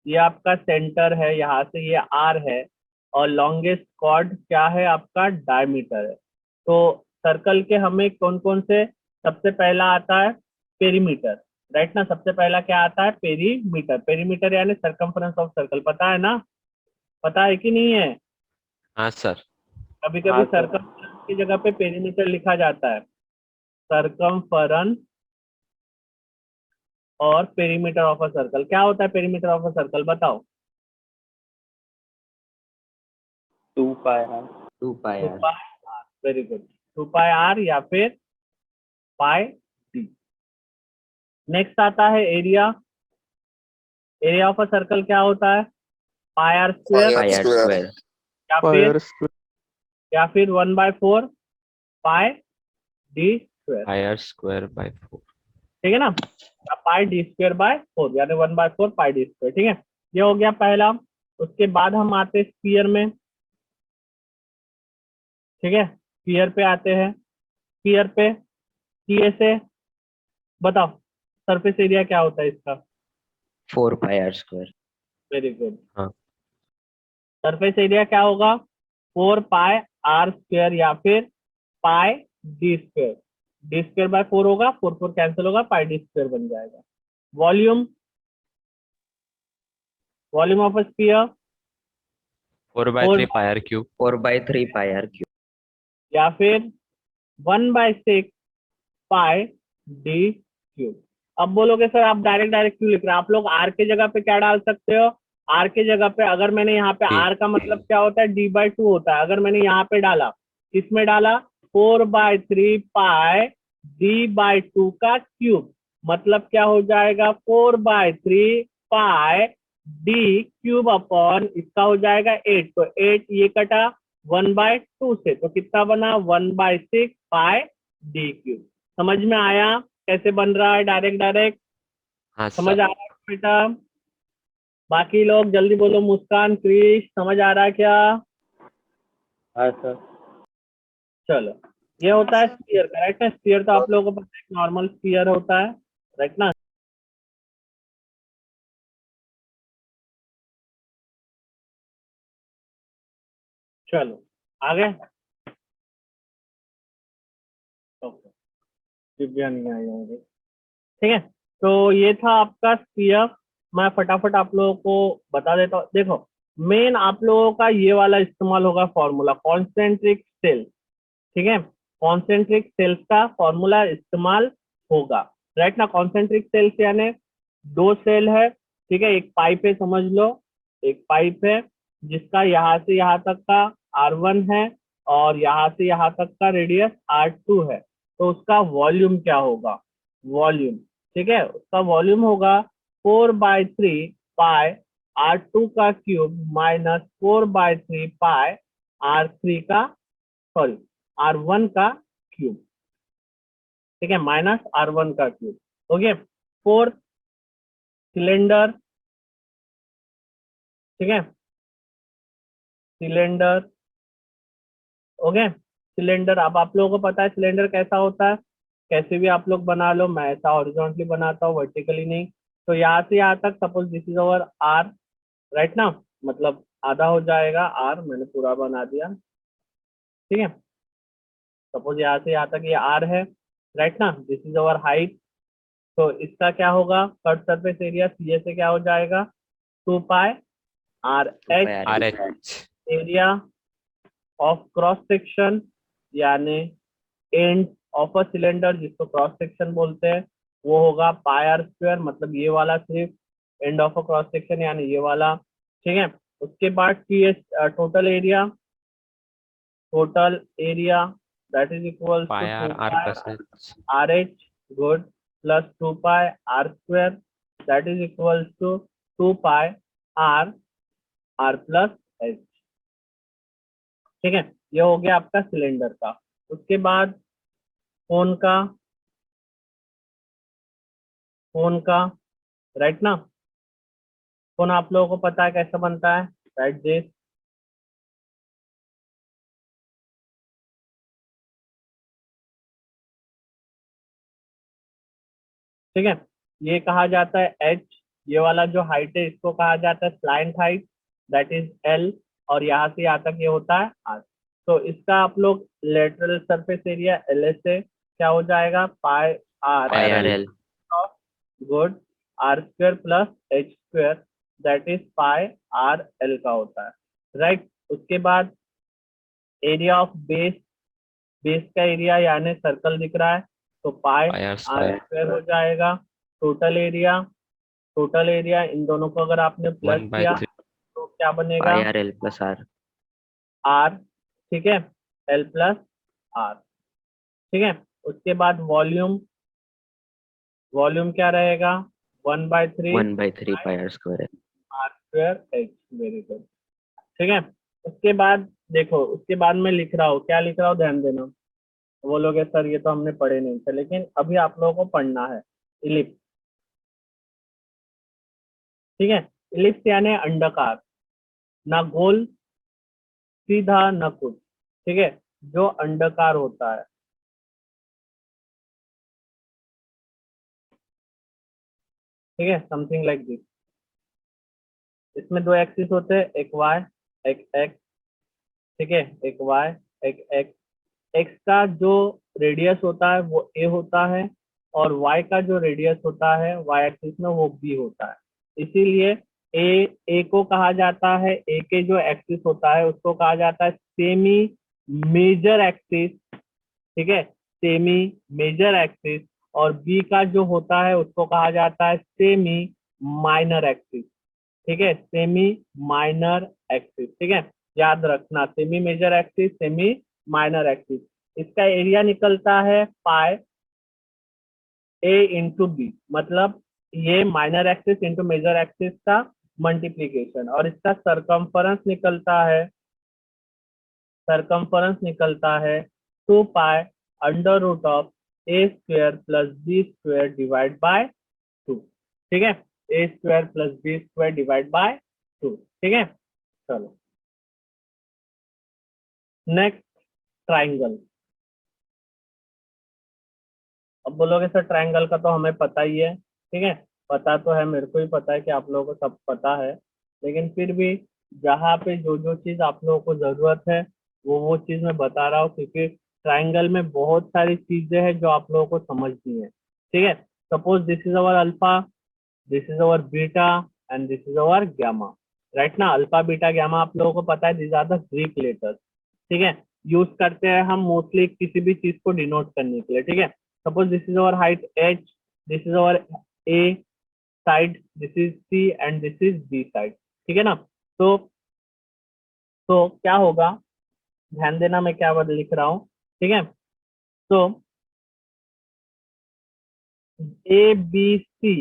ये आपका सेंटर है, यहाँ से ये आर है और लॉन्गेस्ट कॉर्ड क्या है? आपका डायमीटर है। तो सर्कल के हमें कौन कौन से? सबसे पहला आता है पेरीमीटर, राइट ना? सबसे पहला क्या आता है? पेरीमीटर। पेरीमीटर यानी सरकमफ्रेंस ऑफ सर्कल, पता है ना? पता है कि नहीं है? हाँ सर। कभी कभी सरकमफ्रेंस की जगह पे पेरीमीटर लिखा जाता है। सरकमफ्रेंस और पेरीमीटर ऑफ अ सर्कल, क्या होता है पेरीमीटर ऑफ अ सर्कल? बताओ। 2 pi r. 2 pi r. Very good, 2πr या फिर पाई डी। नेक्स्ट आता है area. Area of a circle क्या होता है? पाई Pi r r square. या फिर 1/4 पाई डी स्क्वायर। πr²/4. ठीक है ना? पाई डी स्क्वायर बाय 4 यानी 1/4 पाई डी स्क्वायर। ठीक है, ये हो गया पहला। उसके बाद हम आते हैं स्फीयर में। ठीक है, स्फीयर पे आते हैं। स्फीयर पे सीए से बताओ सरफेस एरिया क्या होता है इसका? 4 pi r square. Very good. हाँ। सरफेस एरिया क्या होगा? 4πr² या फिर pi D square. D square by 4 होगा, 4 कैंसिल होगा, पाई डी स्क्वायर बन जाएगा। Volume, volume of a sphere 4/3 πr³ 4/3 pi r cube. या फिर 1/6 पाई डी क्यूब। अब बोलोगे सर आप डायरेक्ट क्यों लिख रहे हैं? आप लोग आर के जगह पे क्या डाल सकते हो? आर के जगह पे अगर मैंने यहाँ पे आर का मतलब क्या होता है? d/2 होता है। अगर मैंने यहाँ पे डाला, किसमें डाला? 4/3 पाई d/2 का क्यूब। मतलब क्या हो जाएगा 4/3 पाई डी क्यूब अपॉन इसका हो जाएगा 8, तो 8 ये कटा 1/2 से, तो कितना बना 1/6 पाई डी क्यूब। समझ में आया कैसे बन रहा है? डायरेक्ट डायरेक्ट हाँ समझ सर। आ रहा है बेटा? बाकी लोग जल्दी बोलो, मुस्कान, क्रिश, समझ आ रहा है क्या? हाँ सर। चलो, ये होता है सर। स्फीयर का, राइट ना? स्फीयर तो आप लोगों को पता है, नॉर्मल स्फीयर होता है, राइट ना? चलो आगे। ओके, दिव्या नहीं आई होंगी, ठीक है। तो ये था आपका स्फीयर। मैं फटाफट आप लोगों को बता देता हूँ। देखो, मेन आप लोगों का ये वाला इस्तेमाल होगा फॉर्मूला, कॉन्सेंट्रिक सेल, ठीक है। कॉन्सेंट्रिक सेल्स का फॉर्मूला इस्तेमाल होगा, राइट ना? कॉन्सेंट्रिक सेल्स यानी दो सेल है, ठीक है। एक पाइप है, समझ लो, एक पाइप है जिसका यहाँ से यहाँ तक का R1 है और यहाँ से यहाँ तक का रेडियस R2 है। तो उसका वॉल्यूम क्या होगा? वॉल्यूम, ठीक है, उसका वॉल्यूम होगा 4/3 पाई R2 का क्यूब माइनस 4/3 पाई R3 का, सॉरी, R1 का क्यूब, ठीक है, माइनस R1 का क्यूब। ओके, फोर्थ सिलेंडर, ठीक है, सिलेंडर, ओके। सिलेंडर, अब आप लोगों को पता है सिलेंडर कैसा होता है, कैसे भी आप लोग बना लो, मैं ऐसा हॉरिजॉन्टली बनाता हूँ, वर्टिकली नहीं। तो यहाँ से यहाँ तक suppose this is over R, right ना? मतलब आधा हो जाएगा R, मैंने पूरा बना दिया, ठीक है। सपोज यहाँ से यहाँ तक ये R है, राइट ना? This is over height. तो इसका क्या होगा? कट सरफेस एरिया सीए से क्या हो जाएगा? 2 पाई RH RH। Area of cross section, यानी एंड ऑफ अ सिलेंडर जिसको क्रॉस सेक्शन बोलते हैं, वो होगा पाई R स्क्वायर, मतलब ये वाला सिर्फ end of a cross section यानी ये वाला, ठीक है। उसके बाद TH total area that is equal to pi 2 R pi plus H। RH, good, plus 2 pi R square that is equal to 2 pi R plus H, ठीक है। ये हो गया आपका सिलेंडर का। उसके बाद कोन का, कोन का, राइट ना? कोन आप लोगों को पता है कैसा बनता है, राइट दिस, ठीक है। ये कहा जाता है H, ये वाला जो हाइट है इसको कहा जाता है slant height that is L, और यहाँ से यहाँ तक ये होता है R। तो इसका आप लोग लेटरल सरफेस एरिया LS से क्या हो जाएगा? पाई RL। Good, R square plus H square that is pi RL का होता है, राइट। उसके बाद एरिया ऑफ बेस, बेस का एरिया यानी सर्कल दिख रहा है, तो पाई पाई R R स्क्वायर। स्क्वायर हो जाएगा। Total area, total area in दोनों को अगर आपने प्लस किया 1/3। तो क्या बनेगा? पाई RL प्लस R। R, ठीक है, L प्लस R, ठीक है। उसके बाद वॉल्यूम, वॉल्यूम क्या रहेगा? 1/3 1/3 पाई R square. R square H, very good, ठीक है। उसके बाद देखो, उसके बाद मैं लिख रहा हूँ, क्या लिख रहा हूँ ध्यान देना। बोलोगे सर ये तो हमने पढ़े नहीं थे, लेकिन अभी आप लोगों को पढ़ना है। इलिप्स, ठीक है, इलिप्स यानी अंडाकार, ना गोल सीधा न कुछ, ठीक है, जो अंडाकार होता है, ठीक है, समथिंग लाइक दिस। इसमें दो एक्सिस होते हैं, एक वाई एक एक्स, ठीक है, एक वाई एक एक्स। एक्स का जो रेडियस होता है वो ए होता है, और वाई का जो रेडियस होता है वाई एक्सिस में वो बी होता है। इसीलिए ए को कहा जाता है, ए के जो एक्सिस होता है उसको कहा जाता है सेमी मेजर एक्सिस, ठीक है, सेमी मेजर एक्सिस। और बी का जो होता है उसको कहा जाता है सेमी माइनर एक्सिस, ठीक है, सेमी माइनर एक्सिस, ठीक है। याद रखना, semi major axis, semi minor axis. इसका एरिया निकलता है पाई ए इंटू बी, मतलब ये minor axis into major axis का मल्टीप्लीकेशन, और इसका सरकमफरेंस निकलता है 2 pi under root of A square plus B square divide by 2। ठीक है, A square plus B square divide by 2। ठीक है, चलो नेक्स्ट ट्राइंगल। अब बोलोगे सर ट्राइंगल का तो हमें पता ही है, ठीक है, पता तो है, मेरे को ही पता है कि आप लोगों को सब पता है, लेकिन फिर भी जहाँ पे जो जो चीज आप लोगों को जरूरत है वो चीज मैं बता रहा हूँ, क्योंकि ट्राइंगल में बहुत सारी चीजें हैं जो आप लोगों को समझनी है। ठीक है, suppose this is our alpha, this is our beta and this is our gamma, right ना। अल्फा बीटा गामा आप लोगों को पता है, these are the Greek letters. ठीक है, यूज करते हैं हम मोस्टली किसी भी चीज को डिनोट करने के लिए। ठीक है, suppose this is our height h, this is our a side, this is c and this is b side. ठीक है ना, तो क्या होगा, ध्यान देना मैं क्या वर्ड लिख रहा हूँ। ठीक है, तो a b c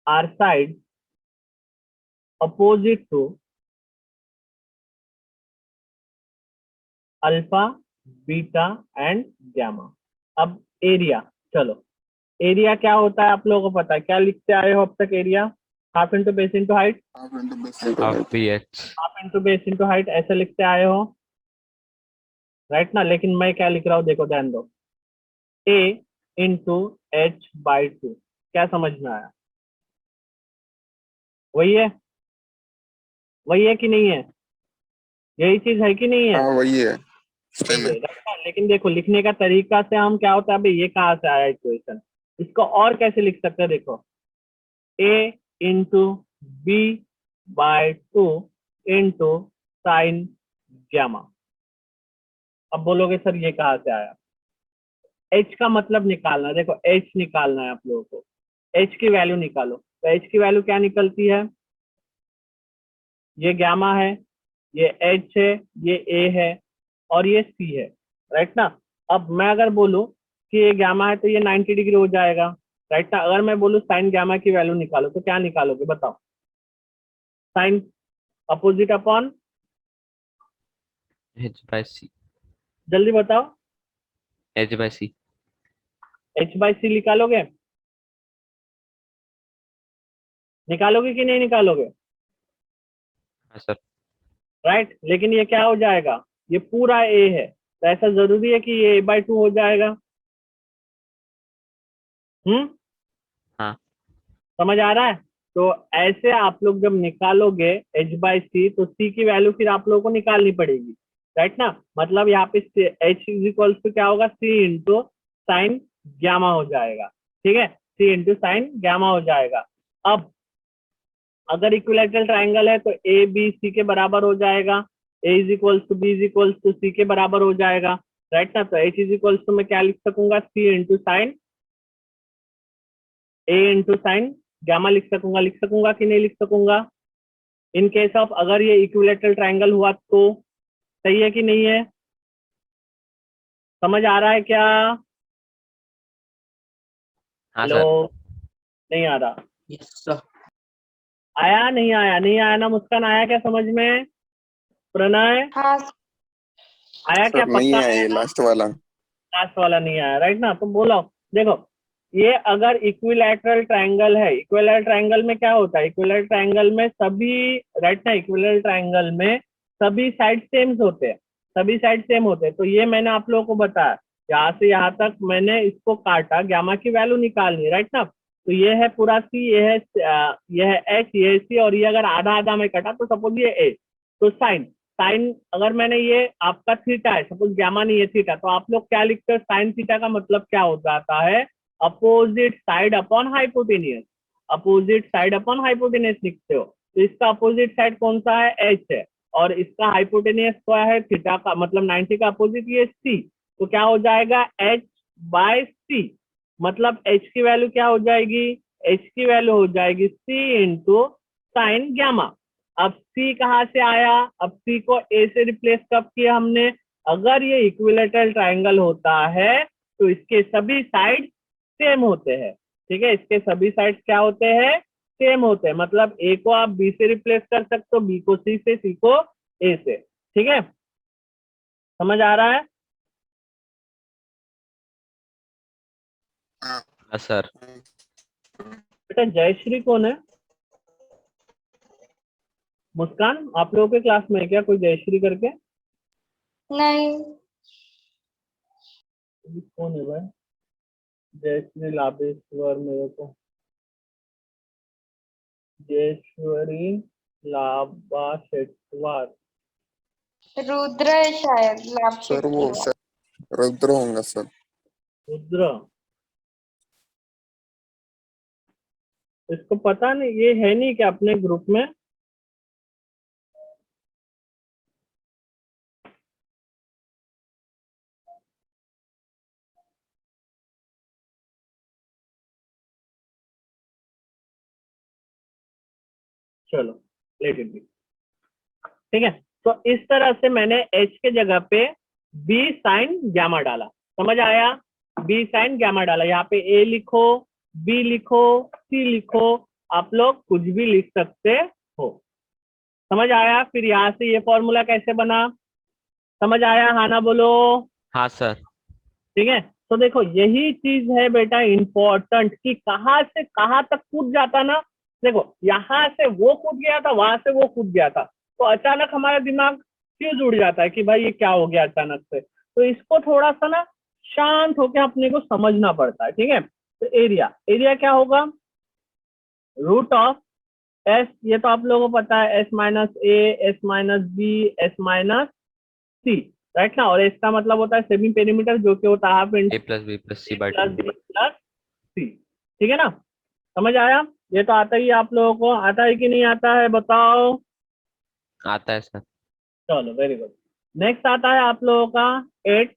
are side opposite to alpha beta and gamma. अब एरिया, चलो एरिया क्या होता है आप लोगों को पता है, क्या लिखते आए हो अब तक area, half into base into height, Half into base into half height. B H. Half into base into height, ऐसे लिखते आए हो, राइट ना। लेकिन मैं क्या लिख रहा हूँ, देखो ध्यान दो, a इंटू एच बाई 2, क्या समझ में आया, वही है, वही है कि नहीं है, यही चीज है कि नहीं है, हाँ वही है, वही सेम है, है. right ना? लेकिन देखो लिखने का तरीका से हम क्या होता है, अभी ये कहाँ से आया इक्वेशन, इसको और कैसे लिख सकते हैं, देखो a into B by 2 into sine gamma. अब बोलोगे सर ये कहाँ से आया, h का मतलब निकालना, देखो h निकालना है आप लोगों को, h की वैल्यू निकालो, तो h की वैल्यू क्या निकलती है, ये गामा है, ये h है, ये a है और ये c है, राइट ना। अब मैं अगर बोलूं कि ये गामा है तो ये 90 डिग्री हो जाएगा, राइट ना। अगर मैं बोलूं साइन गामा की वैल्यू निकालो तो क्या निकालोगे बताओ, sine opposite upon, H by C. जल्दी बताओ, H by C. h by C निकालोगे, निकालोगे कि नहीं निकालोगे, हाँ सर। राइट। लेकिन ये क्या हो जाएगा, ये पूरा a है, तो ऐसा जरूरी है कि ये a बाई 2 हो जाएगा। हाँ। समझ आ रहा है, तो ऐसे आप लोग जब निकालोगे h बाई सी, तो c की वैल्यू फिर आप लोगों को निकालनी पड़ेगी, राइट ना। मतलब यहाँ पे h इज इक्वल टू क्या होगा, c इंटू साइन गामा हो जाएगा। ठीक है, c इंटू साइन गामा हो जाएगा। अब अगर इक्विलैटरल ट्राइंगल है तो ए बी सी के बराबर हो जाएगा, a is equal to B is equal to C के बराबर हो जाएगा, राइट ना। तो h इज इक्वल टू मैं क्या लिख सकूंगा, c into sine a into sine gamma लिख सकूंगा कि नहीं लिख सकूंगा, इन केस ऑफ अगर ये इक्विलैटरल ट्राइंगल हुआ तो। सही है कि नहीं है, समझ आ रहा है क्या, हाँ हेलो, सर। नहीं आ रहा, Yes, sir. आया नहीं आया, नहीं आया ना मुस्कान, आया क्या समझ में, प्रणय हाँ आया क्या, सर नहीं पक्का है आया ये ना, लास्ट वाला. लास्ट वाला नहीं आया, राइट ना। तो बोलो देखो, ये अगर इक्विलैटरल ट्रायंगल है, इक्विलैटरल ट्रायंगल में क्या होता है, इक्विलैटरल ट्रायंगल में सभी, राइट ना, इक्विलैटरल ट्रायंगल में सभी साइड सेम होते हैं, सभी साइड सेम होते हैं। तो ये मैंने आप लोगों को बताया, यहाँ से यहाँ तक मैंने इसको काटा, गामा की वैल्यू निकालनी, राइट ना। तो ये है पूरा सी, ये है एच, ये सी, और ये अगर आधा आधा में कटा तो सपोज ये ए, तो साइन, साइन अगर मैंने ये आपका थीटा है, सपोज गामा नहीं है थीटा, तो आप लोग क्या लिखते हो, साइन थीटा का मतलब क्या हो जाता है, opposite side upon hypotenuse, opposite side upon hypotenuse लिखते हो। तो इसका अपोजिट साइड कौन सा है, एच है, और इसका हाइपोटेनियस क्या है, थीटा का मतलब 90 का अपोजिट ये सी, तो क्या हो जाएगा एच बाय सी, मतलब एच की वैल्यू क्या हो जाएगी, एच की वैल्यू हो जाएगी सी इंटू साइन गामा। अब सी कहाँ से आया, अब सी को ए से रिप्लेस कब किया हमने, अगर ये इक्विलैटरल ट्रायंगल होता है तो इसके सभी साइड सेम होते हैं, ठीक है। इसके सभी साइड क्या होते हैं, सेम होते हैं, मतलब ए को आप बी से रिप्लेस कर सकते हो, बी को सी से, सी को ए से, ठीक है। समझ आ रहा है? हाँ सर। बेटा जयश्री कौन है? मुस्कान, आप लोगों के क्लास में है क्या कोई जयश्री करके? नहीं। कौन है भाई जयश्री? लाभेश्वर, मेरे को जयश्वरी लाभाशेश्वर, रुद्र है शायद, लाभ सर वो रुद्र होंगे सर। रुद्र, इसको पता नहीं, ये है नहीं क्या अपने ग्रुप में? चलो लेट इट बी, ठीक है। तो इस तरह से मैंने h के जगह पे b साइन गैमा डाला, समझ आया? b साइन गैमा डाला, यहाँ पे a लिखो, b लिखो, c लिखो, आप लोग कुछ भी लिख सकते हो। समझ आया? फिर यहाँ से ये फॉर्मूला कैसे बना, समझ आया? हाँ ना बोलो। हाँ सर। ठीक है, तो देखो यही चीज है बेटा इंपॉर्टेंट, कि कहाँ से कहाँ तक कूद जाता ना। देखो यहाँ से वो कूद गया था, वहां से वो कूद गया था, तो अचानक हमारा दिमाग फ्यूज उड़ जाता है कि भाई ये क्या हो गया अचानक से। तो इसको थोड़ा सा ना शांत होकर अपने को समझना पड़ता है, ठीक है। तो एरिया, एरिया क्या होगा, रूट ऑफ एस, ये तो आप लोगों को पता है, S minus A, S minus B, S minus C, right ना। और इसका मतलब होता है सेमी पेरीमीटर, जो कि होता है half a into plus b plus c by plus 2। B plus C, ठीक है ना। समझ आया? ये तो आता ही है, आप लोगों को आता है कि नहीं आता है बताओ? आता है सर। चलो वेरी गुड। नेक्स्ट आता है आप लोगों का 8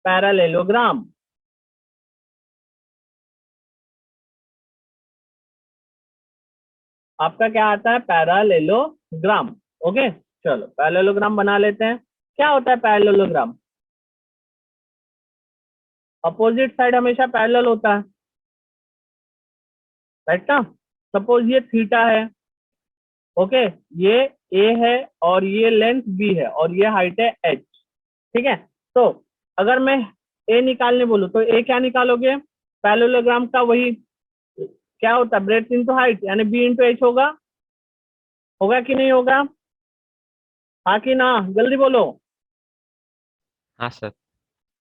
पैरालेलोग्राम। आपका क्या आता है, पैरालेलोग्राम। ओके, चलो पैरेललोग्राम बना लेते हैं। क्या होता है पैरेललोग्राम? अपोजिट साइड हमेशा पैरेलल होता है, राइट ना। सपोज ये थीटा है, ओके, ये ए है और ये लेंथ बी है और ये हाइट है एच, ठीक है। तो अगर मैं ए निकालने बोलूं तो ए क्या निकालोगे, पैरेललोग्राम का वही क्या होता है, ब्रेड्थ इंटू हाइट, यानी बी इंटू एच होगा। होगा कि नहीं होगा? हाँ कि ना, जल्दी बोलो। हाँ सर।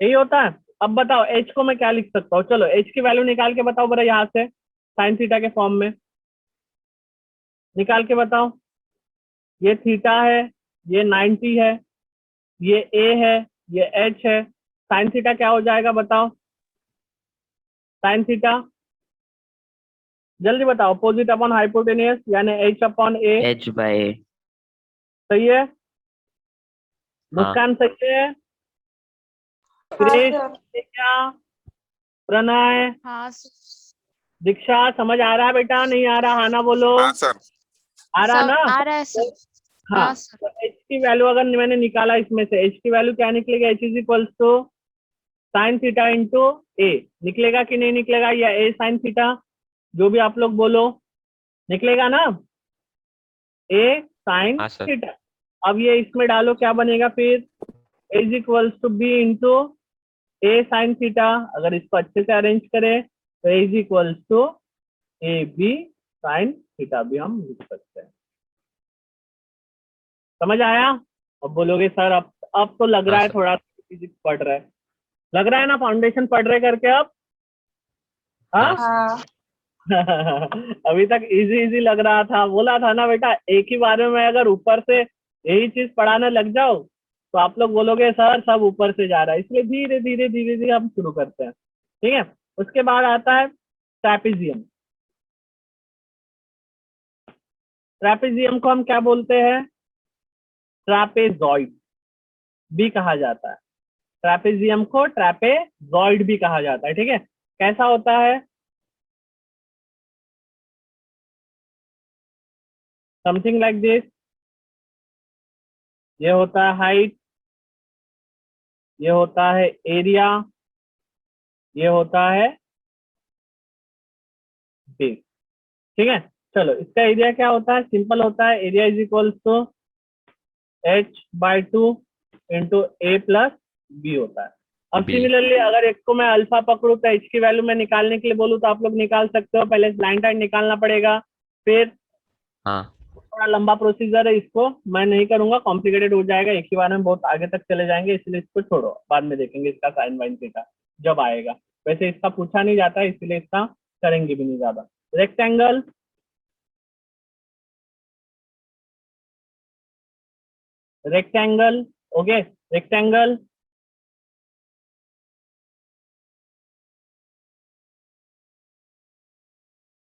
यही होता है। अब बताओ एच को मैं क्या लिख सकता हूँ, चलो एच की वैल्यू निकाल के बताओ बड़ा, यहाँ से साइन थीटा के फॉर्म में निकाल के बताओ। ये थीटा है, ये 90 है, ये ए है, ये एच है, साइन थीटा क्या हो जाएगा बताओ? साइन थीटा जल्दी बताओ, अपोजिट अपॉन हाइपोटेनियस, यानी H upon A, h by a। सही है? हाँ मुस्कान सही है? हाँ क्रिश, सर। क्या, प्रणय, हाँ दीक्षा, समझ आ रहा है बेटा, नहीं आ रहा? हाँ ना बोलो। हाँ सर। आ रहा सब ना? आ रहा है सर। हाँ, हाँ सर। तो एच की वैल्यू अगर मैंने निकाला इसमें से, एच की वैल्यू क्या निकलेगा, H is equals to sine theta into a, निकलेगा कि नहीं निकलेगा, या ए साइन थीटा, जो भी आप लोग बोलो, निकलेगा ना, ए साइन हाँ सर। थीटा। अब ये इसमें डालो, क्या बनेगा फिर, is equals to B into A sine theta. अगर इसको अच्छे से अरेंज करें तो is equals to A B sine theta भी हम लिख सकते हैं। समझ आया? अब बोलोगे सर अब तो लग हाँ रहा है सर। थोड़ा फिजिक्स पढ़ रहा है, लग रहा है ना फाउंडेशन पढ़ रहे करके अब? हाँ हाँ हाँ अभी तक इजी इजी लग रहा था, बोला था ना बेटा, एक ही बार में मैं अगर ऊपर से यही चीज पढ़ाने लग जाओ तो आप लोग बोलोगे सर सब ऊपर से जा रहा है, इसलिए धीरे धीरे धीरे धीरे हम शुरू करते हैं, ठीक है। उसके बाद आता है ट्रैपेजियम। ट्रैपेजियम को हम क्या बोलते हैं, ट्रैपेजॉइड भी कहा जाता है। ट्रैपेजियम को ट्रैपेजॉइड भी कहा जाता है, ठीक है। कैसा होता है, समथिंग लाइक दिस। ये होता है हाइट, ये होता है एरिया, ये होता है बेस। ठीक है, चलो इसका एरिया क्या होता है, सिंपल होता है, area is equal to h/2 into a plus b होता है। अब B। सिमिलरली अगर एक को मैं अल्फा पकड़ू तो h की वैल्यू मैं निकालने के लिए बोलूँ तो आप लोग निकाल सकते हो। पहले लाइन टाइम निकालना पड़ेगा, फिर हाँ थोड़ा लंबा प्रोसीजर है, इसको मैं नहीं करूंगा, कॉम्प्लिकेटेड हो जाएगा, एक ही बार में बहुत आगे तक चले जाएंगे, इसलिए इसको छोड़ो, बाद में देखेंगे इसका साइन वाइन थीटा जब आएगा। वैसे इसका पूछा नहीं जाता है, इसलिए इसका करेंगे भी नहीं ज्यादा। रेक्टेंगल, रेक्टेंगल, ओके, रेक्टेंगल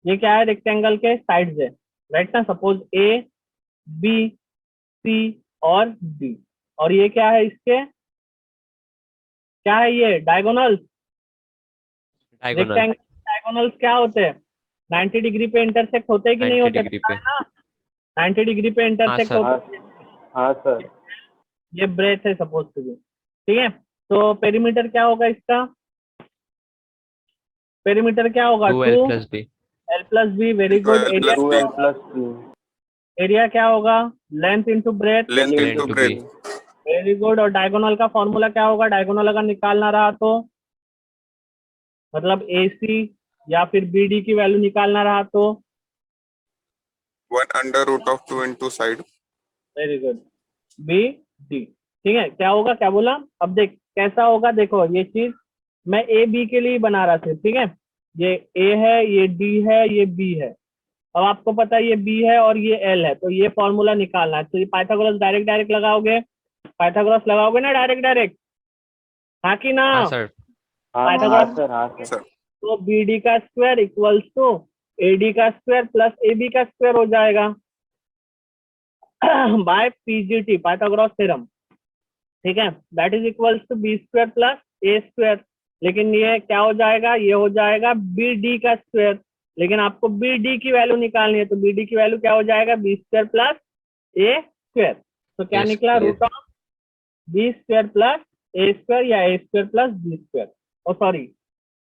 ये क्या है, रेक्टेंगल के साइड्स है, राइट ना, सपोज ए बी सी और डी, और ये क्या है, इसके क्या है, ये डायगोनल्स। डायगोनल रेक्टेंगल डायगोनल्स क्या होते हैं, 90 डिग्री पे इंटरसेक्ट होते हैं कि नहीं 90 होते, डिग्री पता पे। है ना, 90 डिग्री पे इंटरसेक्ट सर। होते हैं। हाँ सर। ये ब्रेथ है सपोज टू बी, ठीक है, तो पेरीमीटर क्या होगा इसका, पेरीमीटर क्या होगा, 2l plus b। L plus B, very good. Area 2l plus 2 area क्या होगा, length into breadth, length Length into to breadth. Very good. और डायगोनल का फॉर्मूला क्या होगा, डायगोनल अगर निकालना रहा तो मतलब ए सी या फिर बी डी की वैल्यू निकालना रहा तो 1 under root of 2 into side. Very good, B D. ठीक है, क्या होगा, क्या बोला, अब देख कैसा होगा, देखो ये चीज मैं ए बी के लिए बना रहा था, ठीक है, ये ए है, ये डी है, ये बी है। अब आपको पता है ये बी है और ये एल है, तो ये फॉर्मूला निकालना है, तो ये पाइथागोरस डायरेक्ट डायरेक्ट लगाओगे, पाइथागोरस लगाओगे ना डायरेक्ट डायरेक्ट, हाँ कि ना, हाँ सर। हाँ पाइथागोरस। सर। हाँ सर। सर तो बी डी का square equals to A D का स्क्वायर प्लस ए बी का स्क्वायर हो जाएगा बाय पीजीटी, पाइथागोरस थ्योरम। ठीक है, that is equals to B square plus A square, लेकिन ये क्या हो जाएगा, ये हो जाएगा बी डी का स्क्वायर, लेकिन आपको बी डी की वैल्यू निकालनी है, तो बी डी की वैल्यू क्या हो जाएगा, B square plus A square, तो क्या A निकला, square। Root of B square plus A square या A square plus B square. Oh sorry,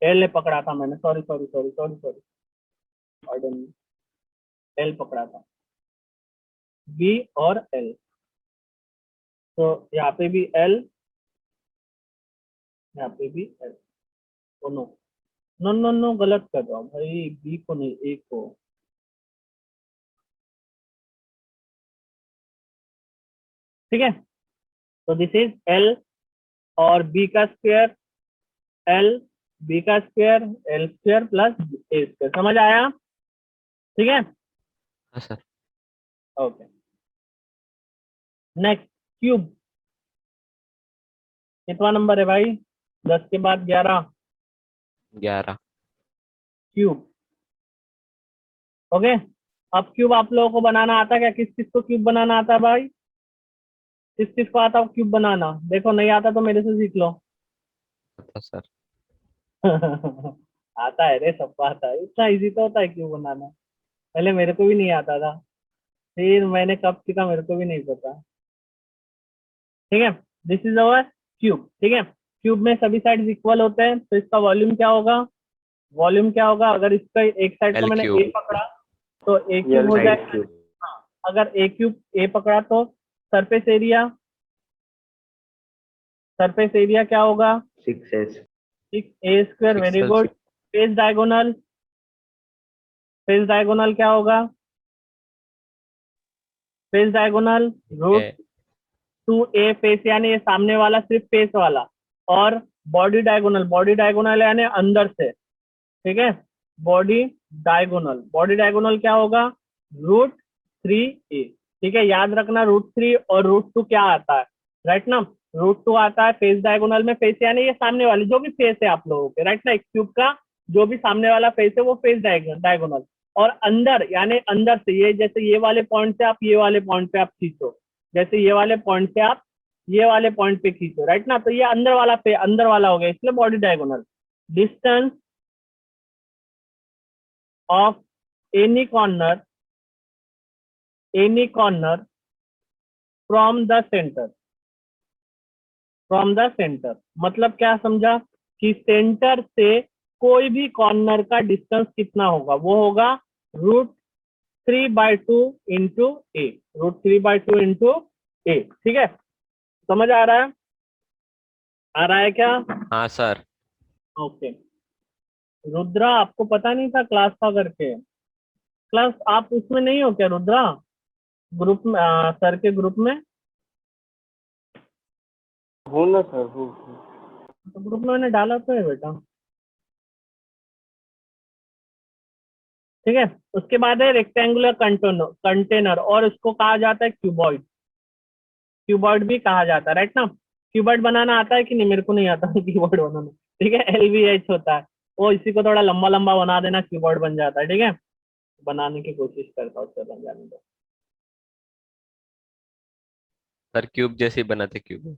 L ने पकड़ा था मैंने, sorry sorry sorry sorry sorry, pardon, L पकड़ा था, बी और एल, तो यहाँ पे भी एल, यहाँ पे भी एल, दोनों, नो नो नो गलत कर रहा हूँ भाई, बी को नहीं, ए को, ठीक है, तो दिस इज एल और बी का स्क्वायर, एल बी का square, L square plus A square, समझ आया, ठीक है, हाँ सर। ओके। नेक्स्ट, क्यूब, कितना नंबर है भाई, 10 के बाद 11, 11। Cube, okay. अब क्यूब आप लोगों को बनाना आता है क्या, किस किस को क्यूब बनाना आता है भाई, किस किस को आता है क्यूब बनाना, देखो नहीं आता तो मेरे से सीख लो आता सर। आता है रे, सबको आता है, इतना इजी तो होता है क्यूब बनाना, पहले मेरे को भी नहीं आता था, फिर मैंने कब सीखा मेरे को भी नहीं पता, ठीक है, दिस इज अवर क्यूब, ठीक है, क्यूब में सभी साइड्स इक्वल होते हैं, तो इसका वॉल्यूम क्या होगा, वॉल्यूम क्या होगा, अगर इसका एक साइड को L मैंने cube। ए पकड़ा तो ए क्यूब हो जाएगा, हाँ, अगर ए क्यूब ए पकड़ा तो सरफेस एरिया, सरफेस एरिया क्या होगा, 6s। 6a square, very 6l good. Face diagonal, face diagonal क्या होगा, face diagonal root A। 2a, face यानी ये सामने वाला, सिर्फ फेस वाला, और बॉडी डायगोनल, बॉडी डायगोनल यानी अंदर से, ठीक है, बॉडी डायगोनल, बॉडी डायगोनल क्या होगा, रूट 3a, ठीक है, याद रखना रूट 3 और रूट 2 क्या आता है, राइट ना, रूट 2 आता है फेस डायगोनल में, फेस यानी ये सामने वाली जो भी फेस है आप लोगों के, राइट ना, एक क्यूब का जो भी सामने वाला फेस है वो फेस डायगोनल, और अंदर यानी अंदर से, ये जैसे ये वाले पॉइंट से आप ये वाले पॉइंट पे आप खींचो, जैसे ये वाले पॉइंट से आप ये वाले पॉइंट पे खींचो, राइट ना, तो ये अंदर वाला पे अंदर वाला हो गया, इसलिए body diagonal. Distance of any corner from the centre, from the centre मतलब क्या समझा, कि सेंटर से कोई भी कॉर्नर का डिस्टेंस कितना होगा, वो होगा √3/2 इंटू ए, √3/2 इंटू ए। ठीक है, समझ आ रहा है? आ रहा है क्या? हाँ सर। ओके। रुद्रा आपको पता नहीं था क्लास था करके? क्लास आप उसमें नहीं हो क्या रुद्रा, ग्रुप में, सर के ग्रुप में? हो ना सर, हो। तो ग्रुप में मैंने डाला तो है बेटा। ठीक है, उसके बाद है रेक्टेंगुलर कंटेनर, और उसको कहा जाता है क्यूबॉइड। क्यूबॉइड भी कहा जाता है, राइट ना? क्यूबॉइड बनाना आता है कि नहीं? मेरे को नहीं आता क्यूबॉइड बनाना। ठीक है, LVH होता है वो, इसी को थोड़ा लंबा लंबा बना देना, क्यूबॉइड बन जाता है। ठीक है, बनाने की कोशिश करता हूँ, बन जाने दो। सर क्यूब जैसे ही बनाते क्यूब।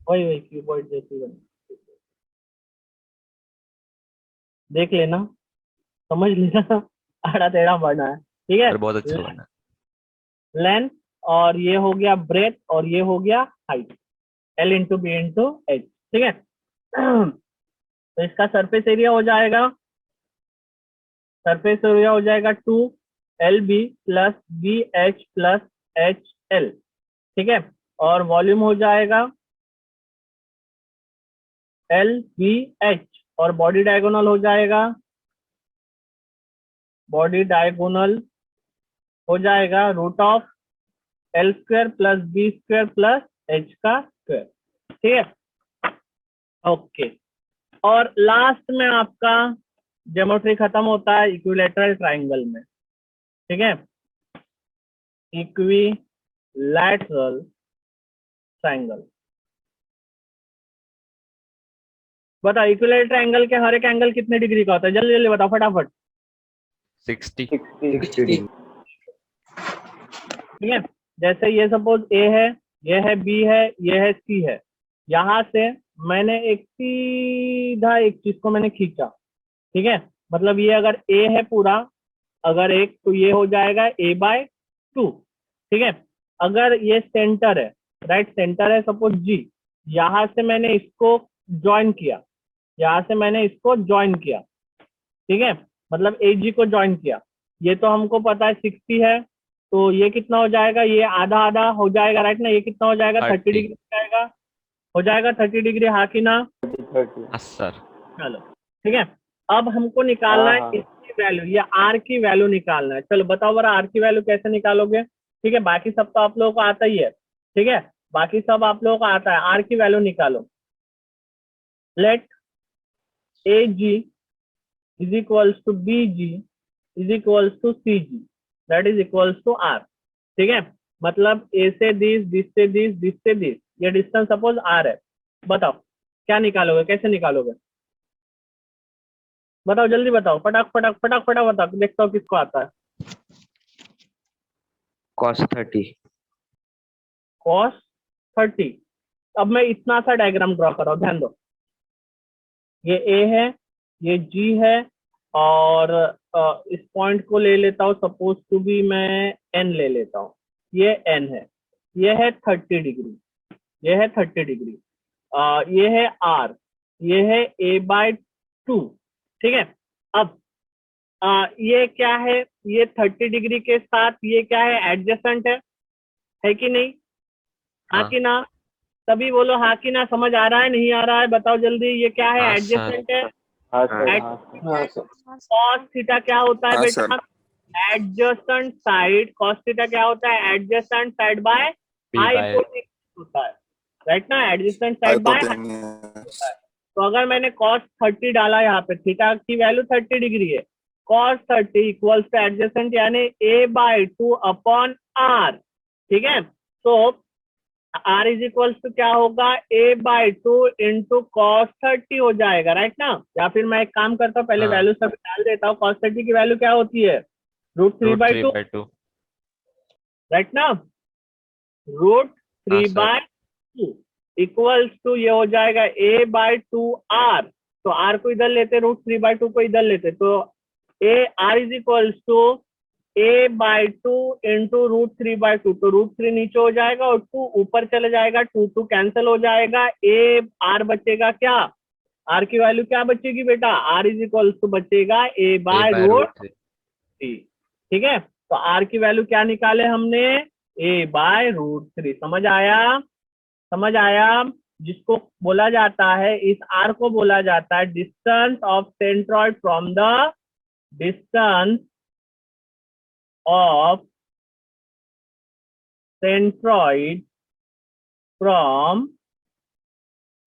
वही वही क्यूबॉइड जैसी बनी, देख लेना, समझ लेना, आड़ा टेढ़ा बना है। ठीक है, सर बहुत अच्छा बना। लेंथ, और ये हो गया ब्रेथ, और ये हो गया height, L into B into H. ठीक है, तो इसका सरफेस एरिया हो जाएगा, सरफेस एरिया हो जाएगा 2LB plus BH plus HL। ठीक है, और वॉल्यूम हो जाएगा LBH, और बॉडी डायगोनल हो जाएगा, बॉडी डायगोनल हो जाएगा √L² plus B² plus H का स्क्वायर। ठीक है, ओके। और लास्ट में आपका ज्योमेट्री खत्म होता है इक्विलैटरल ट्राइंगल में। ठीक है, इक्विलैटरल ट्राइंगल। बताओ इक्विलैटरल ट्राइंगल के हर एक एंगल कितने डिग्री का होता है? जल्दी जल्दी बताओ फटाफट। 60। 60। ठीक है, जैसे ये सपोज A है, ये है B है, ये है C है, यहाँ से मैंने एक सीधा एक चीज को मैंने खींचा। ठीक है, मतलब ये अगर A है पूरा, अगर एक, तो ये हो जाएगा A/2। ठीक है, अगर ये सेंटर है, राइट, सेंटर है सपोज G, यहाँ से मैंने इसको ज्वाइन किया, यहाँ से मैंने इसको ज्वाइन किया। ठीक है, मतलब AG को ज्वाइन किया, ये तो हमको पता है 60 है, तो ये कितना हो जाएगा? ये आधा आधा हो जाएगा, राइट ना? ये कितना हो जाएगा? 30 30। डिग्री हो जाएगा 30 डिग्री, हाँ कि ना? 30। हाँ सर। चलो ठीक है, अब हमको निकालना है हाँ। इसकी वैल्यू, या R की वैल्यू निकालना है। चलो बताओ बरा R की वैल्यू कैसे निकालोगे? ठीक है, बाकी सब तो आप लोगों को आता ही है। ठीक है, बाकी सब आप लोगों को आता है, R की वैल्यू निकालो। Let AG is equals to BG is equals to CG, that is equals to R। ठीक है, मतलब A से दिस से दिस, ये डिस्टेंस सपोज R है। बताओ क्या निकालोगे, कैसे निकालोगे? बताओ जल्दी बताओ, फटाक फटाक फटाक फटाक बताओ, देखता हूँ किसको आता है। cos 30। cos 30। अब मैं इतना सा डायग्राम ड्रॉ कर रहा हूँ, ध्यान दो। ये A है, ये G है, और इस पॉइंट को ले लेता हूँ, सपोज टू बी मैं N ले लेता हूँ, ये N है, ये है 30 डिग्री, ये है 30 डिग्री, ये है R, ये है A/2। ठीक है, अब ये क्या है? ये 30 डिग्री के साथ ये क्या है? एडजेसेंट है कि नहीं? हाँ हाँ। कि ना? तभी बोलो हाँ कि ना। समझ आ रहा है, नहीं आ रहा है? बताओ जल्दी, ये क्या है? हाँ, एडजेसेंट है। हाँ सर। cos थीटा क्या होता है हाँ, बेटा? Adjacent side. cos थीटा क्या होता है? एडजेसेंट साइड बाय हाइपोटेन्यूज होता है, राइट ना? Adjacent side by hypotenuse. तो अगर मैंने cos 30 डाला यहाँ पे, थीटा की वैल्यू 30 डिग्री है, cos 30 इक्वल्स टू एडजेसेंट यानी A/2 अपॉन R। ठीक है, तो R इज इक्वल्स टू क्या होगा? A/2 इंटू cos 30 हो जाएगा, राइट ना? या फिर मैं एक काम करता हूँ, पहले हाँ। वैल्यू सब डाल देता हूँ। cos 30 की वैल्यू क्या होती है? √3/2, राइट ना? √3/2 इक्वल्स टू ये हो जाएगा A/2R। तो R को इधर लेते, √3/2 को इधर लेते, तो R is equals to A/2 into √3/2। तो √3 नीचे हो जाएगा और 2 ऊपर चले जाएगा, 2 कैंसिल हो जाएगा, R बचेगा क्या? आर की वैल्यू क्या बचेगी बेटा, आर इज इक्वल टू बचेगा ए बाय by रूट root 3. 3। ठीक है, तो आर की वैल्यू क्या निकाले हमने, ए बाय रूट 3। समझ आया, समझ आया। जिसको बोला जाता है, इस आर को बोला जाता है distance of centroid from the distance of centroid from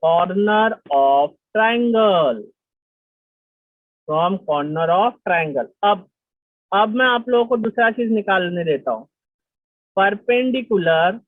corner of triangle, from corner of triangle. अब मैं आप लोगों को दूसरा चीज निकालने देता हूं, परपेंडिकुलर